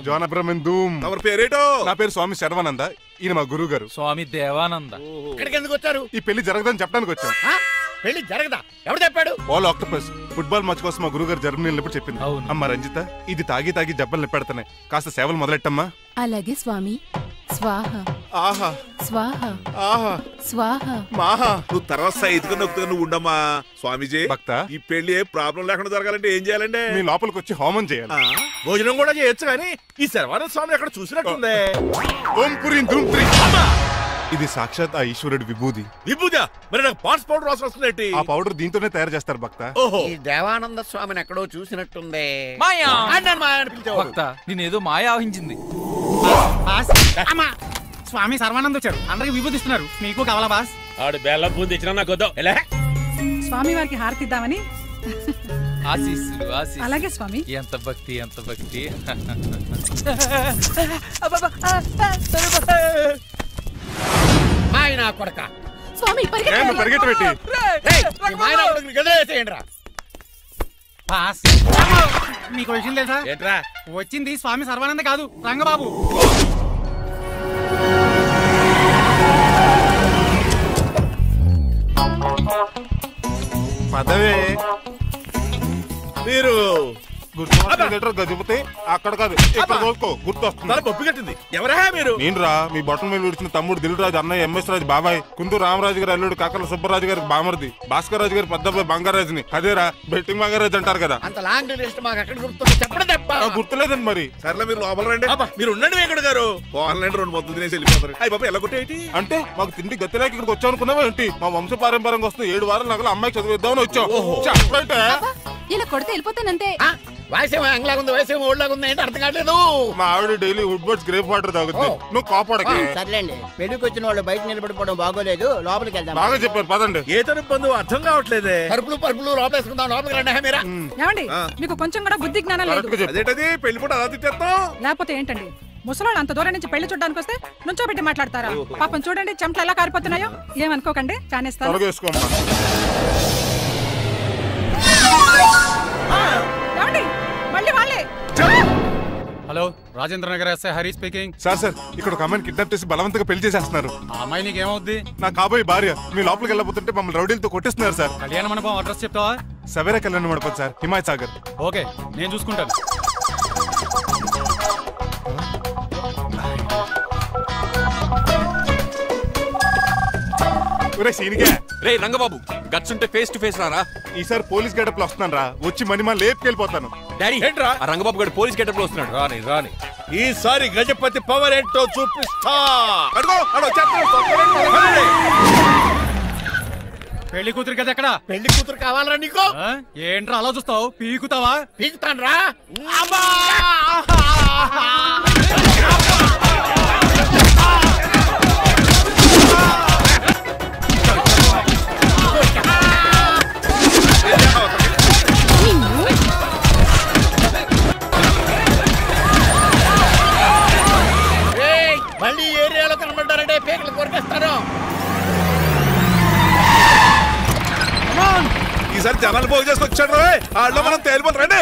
[SPEAKER 2] జాన్ అబ్రహ్మన్ ధూమ్.
[SPEAKER 10] పేరేటో?
[SPEAKER 2] నా పేరు స్వామి శర్వానంద. ఈయన మా గురువు గారు
[SPEAKER 4] స్వామి దేవానంద.
[SPEAKER 8] ఇక్కడికి ఎందుకు వచ్చారు?
[SPEAKER 2] ఈ పెళ్లి జరగదని చెప్పడానికి వచ్చాం.
[SPEAKER 8] పెళ్లి జరగదా? ఎవడు చెప్పాడు?
[SPEAKER 2] వాల్ ఆక్టోపస్ ఫుట్బాల్ మ్యాచ్ కోసం మా గురువు గారు జర్మనీ వెళ్ళినప్పుడు చెప్పింది. అమ్మ రంజిత, ఇది తాగి తాగి జబ్బలు నిప్పెడతాయి, కాస్త సేవలు మొదలెట్టమ్మా.
[SPEAKER 15] అలాగే స్వామి. స్వాహ.
[SPEAKER 10] ఆహా.
[SPEAKER 15] స్వాహ.
[SPEAKER 10] ఆహా.
[SPEAKER 15] స్వాహ.
[SPEAKER 10] మాహా. నువ్వు తర్వాత సైతుగా నొక్కుతుగా నువ్వు ఉండమ్మా. స్వామిజీ,
[SPEAKER 2] భక్త,
[SPEAKER 10] ఈ పెళ్లి ఏ ప్రాబ్లం లేకుండా జరగాలంటే ఏం చేయాలండి?
[SPEAKER 2] మీ లోపలికి వచ్చి హోమం చేయాలి.
[SPEAKER 10] భోజనం కూడా చేయొచ్చు కానీ ఈ శర్వానంద స్వామి ఎక్కడ చూసినట్టుందే.
[SPEAKER 2] ఓం పురి ధూమ్ త్రి. ఇది సాక్షాత్ ఆ ఈశ్వరుడి విభూది.
[SPEAKER 10] విభూదా? మరి నాకు పాన్స్ పౌడర్ వాసన వస్తుందేంటి?
[SPEAKER 2] ఆ పౌడర్ దీంతోనే తయారు చేస్తారు భక్త.
[SPEAKER 8] ఈ దేవానంద స్వామిని ఎక్కడో చూసినట్టుందే.
[SPEAKER 4] మాయా
[SPEAKER 8] మాయా అని పిలిచావు.
[SPEAKER 4] భక్త నేనేదో మాయా ఆహించింది.
[SPEAKER 5] స్వామి సర్వానంద్ వచ్చారు, అందరికి విభూతిస్తున్నారు. నీకు కావాలా బాస్?
[SPEAKER 18] ఆడు బెల్లం బూంది ఇచ్చినా నాకు వద్దు.
[SPEAKER 11] స్వామి వారికి హారతి ఇద్దామని.
[SPEAKER 4] ఆశీస్సులు ఆశీస్సులు.
[SPEAKER 11] అలాగే స్వామి.
[SPEAKER 4] ఎంత భక్తి ఎంత భక్తి.
[SPEAKER 8] మాయనా కొడక
[SPEAKER 11] స్వామి
[SPEAKER 2] పరిగెట్టబెట్టి
[SPEAKER 5] బాస్ మీకు విషయం తెలుసా?
[SPEAKER 18] ఏంట్రా?
[SPEAKER 5] వచ్చింది స్వామి సర్వానంద కాదు, రంగబాబు.
[SPEAKER 2] పదవే
[SPEAKER 10] మీరు
[SPEAKER 2] గజపతి అక్కడ కాదు ఇక్కడ తోలుకో, గుర్తొస్తుంది.
[SPEAKER 10] పప్పు కట్టింది ఎవరా మీరు?
[SPEAKER 2] నేనురా మీ బొట్టల మీద విడిచిన తమ్ముడు దిల్ రాజు, అన్నయ్య ఎంఎస్ రాజు బాబాయ్, కుందూరు రామరాజు గారి అల్లుడు కాకల సుబ్బరాజు గారికి బామర్ది, భాస్కర్ రాజు గారి పెద్దబ్బాయి బంగారాజుని. అదేరా బెట్టింగ్ బంగారాజు అంటారు కదా.
[SPEAKER 8] అంత లాంగ్ లిస్ట్ మాకు ఎక్కడ గుర్తుంది చెప్పడం తప్ప.
[SPEAKER 2] గుర్తులేదండి మరి.
[SPEAKER 10] సర్లే మీరు లోపల రండి. మీరు ఉండండి వెంకట గారు. ఆన్లైన్ 2 మొత్తం తినేసి వెళ్ళిపోతారు. అయ్యి బాబా ఎలా కొట్టేటి
[SPEAKER 2] అంటే మాకు తిండి గతిలేక ఇక్కడికి వచ్చాం అనుకున్నావా ఏంటి? మా వంశ పారంపర్యంగా వస్తే 7 వారాలు నగల అమ్మాయి చదివిద్దామని వచ్చాం. చెప్పంటే
[SPEAKER 15] ఇలా కొడితే వెళ్ళిపోతానంతే.
[SPEAKER 8] వయసేమో యంగ్లాగా ఉంది, వయసేమో ఓల్డ్లాగా ఉంది, ఏంటి అర్థం కావట్లేదు.
[SPEAKER 2] మా ఆవిడ daily Woodward's gripe water తాగుతుంది. నువ్వు కాపాడకి.
[SPEAKER 14] సర్లేండి, పెళ్లికి వచ్చిన వాళ్ళు బయట నిలబడిపోవడం బాగోలేదు, లోపలికి వెళ్దాం.
[SPEAKER 2] బాగా చెప్పారు పదండి.
[SPEAKER 10] ఏ తరం బంధువు అర్థం కావట్లేదే.
[SPEAKER 8] పరుపులు పరుపులు లోపలేసుకుందాం, లోపలికి రండి. మీరా
[SPEAKER 11] ఏమండి మీకు కొంచెం కూడా బుద్ధి జ్ఞానం లేదు.
[SPEAKER 10] అదేంటది పెళ్లి పూట అలా తిట్టేస్తాం?
[SPEAKER 11] లేకపోతే ఏంటండి ముసలాళ్ళు అంత దూరం నుంచి పెళ్లి చూడడానికి వస్తే నుంచోబెట్టి మాట్లాడతారా? పాపం చూడండి చెమటలు ఎలా కారిపోతున్నాయో. ఏమనుకోకండి, చానేస్తాను. మళ్ళీ వాళ్ళే.
[SPEAKER 5] Hello, Rajendra Nagar SI Hari speaking.
[SPEAKER 2] Sir ఇక్కడ ఒక అమ్మాయిని కిడ్నాప్ చేసి బలవంతంగా పెళ్లి చేసేస్తున్నారు.
[SPEAKER 5] ఆ అమ్మాయి నీకేమవుద్ది?
[SPEAKER 2] నా కాబోయే భార్య. మీ లోపలికి వెళ్ళబోతుంటే మమ్మల్ని రౌడీలతో కొట్టేస్తున్నారు సార్.
[SPEAKER 5] కళ్యాణ మండపం అడ్రస్ చెప్తావా?
[SPEAKER 2] సవేరా కళ్యాణ మండపం సార్, హిమాయత్ సాగర్.
[SPEAKER 5] ఓకే, నేను చూసుకుంటాను.
[SPEAKER 1] రే రంగబాబు, గట్స్ ఉంటే ఫేస్ టు ఫేస్ రారా.
[SPEAKER 2] ఈసారి పోలీస్ గెటప్ లో వస్తాను రా. వచ్చి మణిమా లేపుకెళ్ళిపోతాను.
[SPEAKER 1] డాడీ ఏంట్రా ఆ రంగబాబు గారు పోలీస్ గెటప్ లో వస్తున్నాడు.
[SPEAKER 10] రాని రాని ఈసారి గజపతి పవర్ ఏంటో చూపిస్తా.
[SPEAKER 5] పెళ్లి కూతురు కదా ఎక్కడ?
[SPEAKER 8] పెళ్లి కూతురు కావాలరా నీకు?
[SPEAKER 5] ఏంట్రా అలా చూస్తావు? పీకుతావా?
[SPEAKER 8] పీకుతాను రా. మళ్ళీ ఏరియాలో కనబడ్డారంటే పేకలు కొరికేస్తారు.
[SPEAKER 10] ఈసారి జనాలు పోగు చేసుకొచ్చాడు. వాళ్ళు మనం తేలిపోతారండి.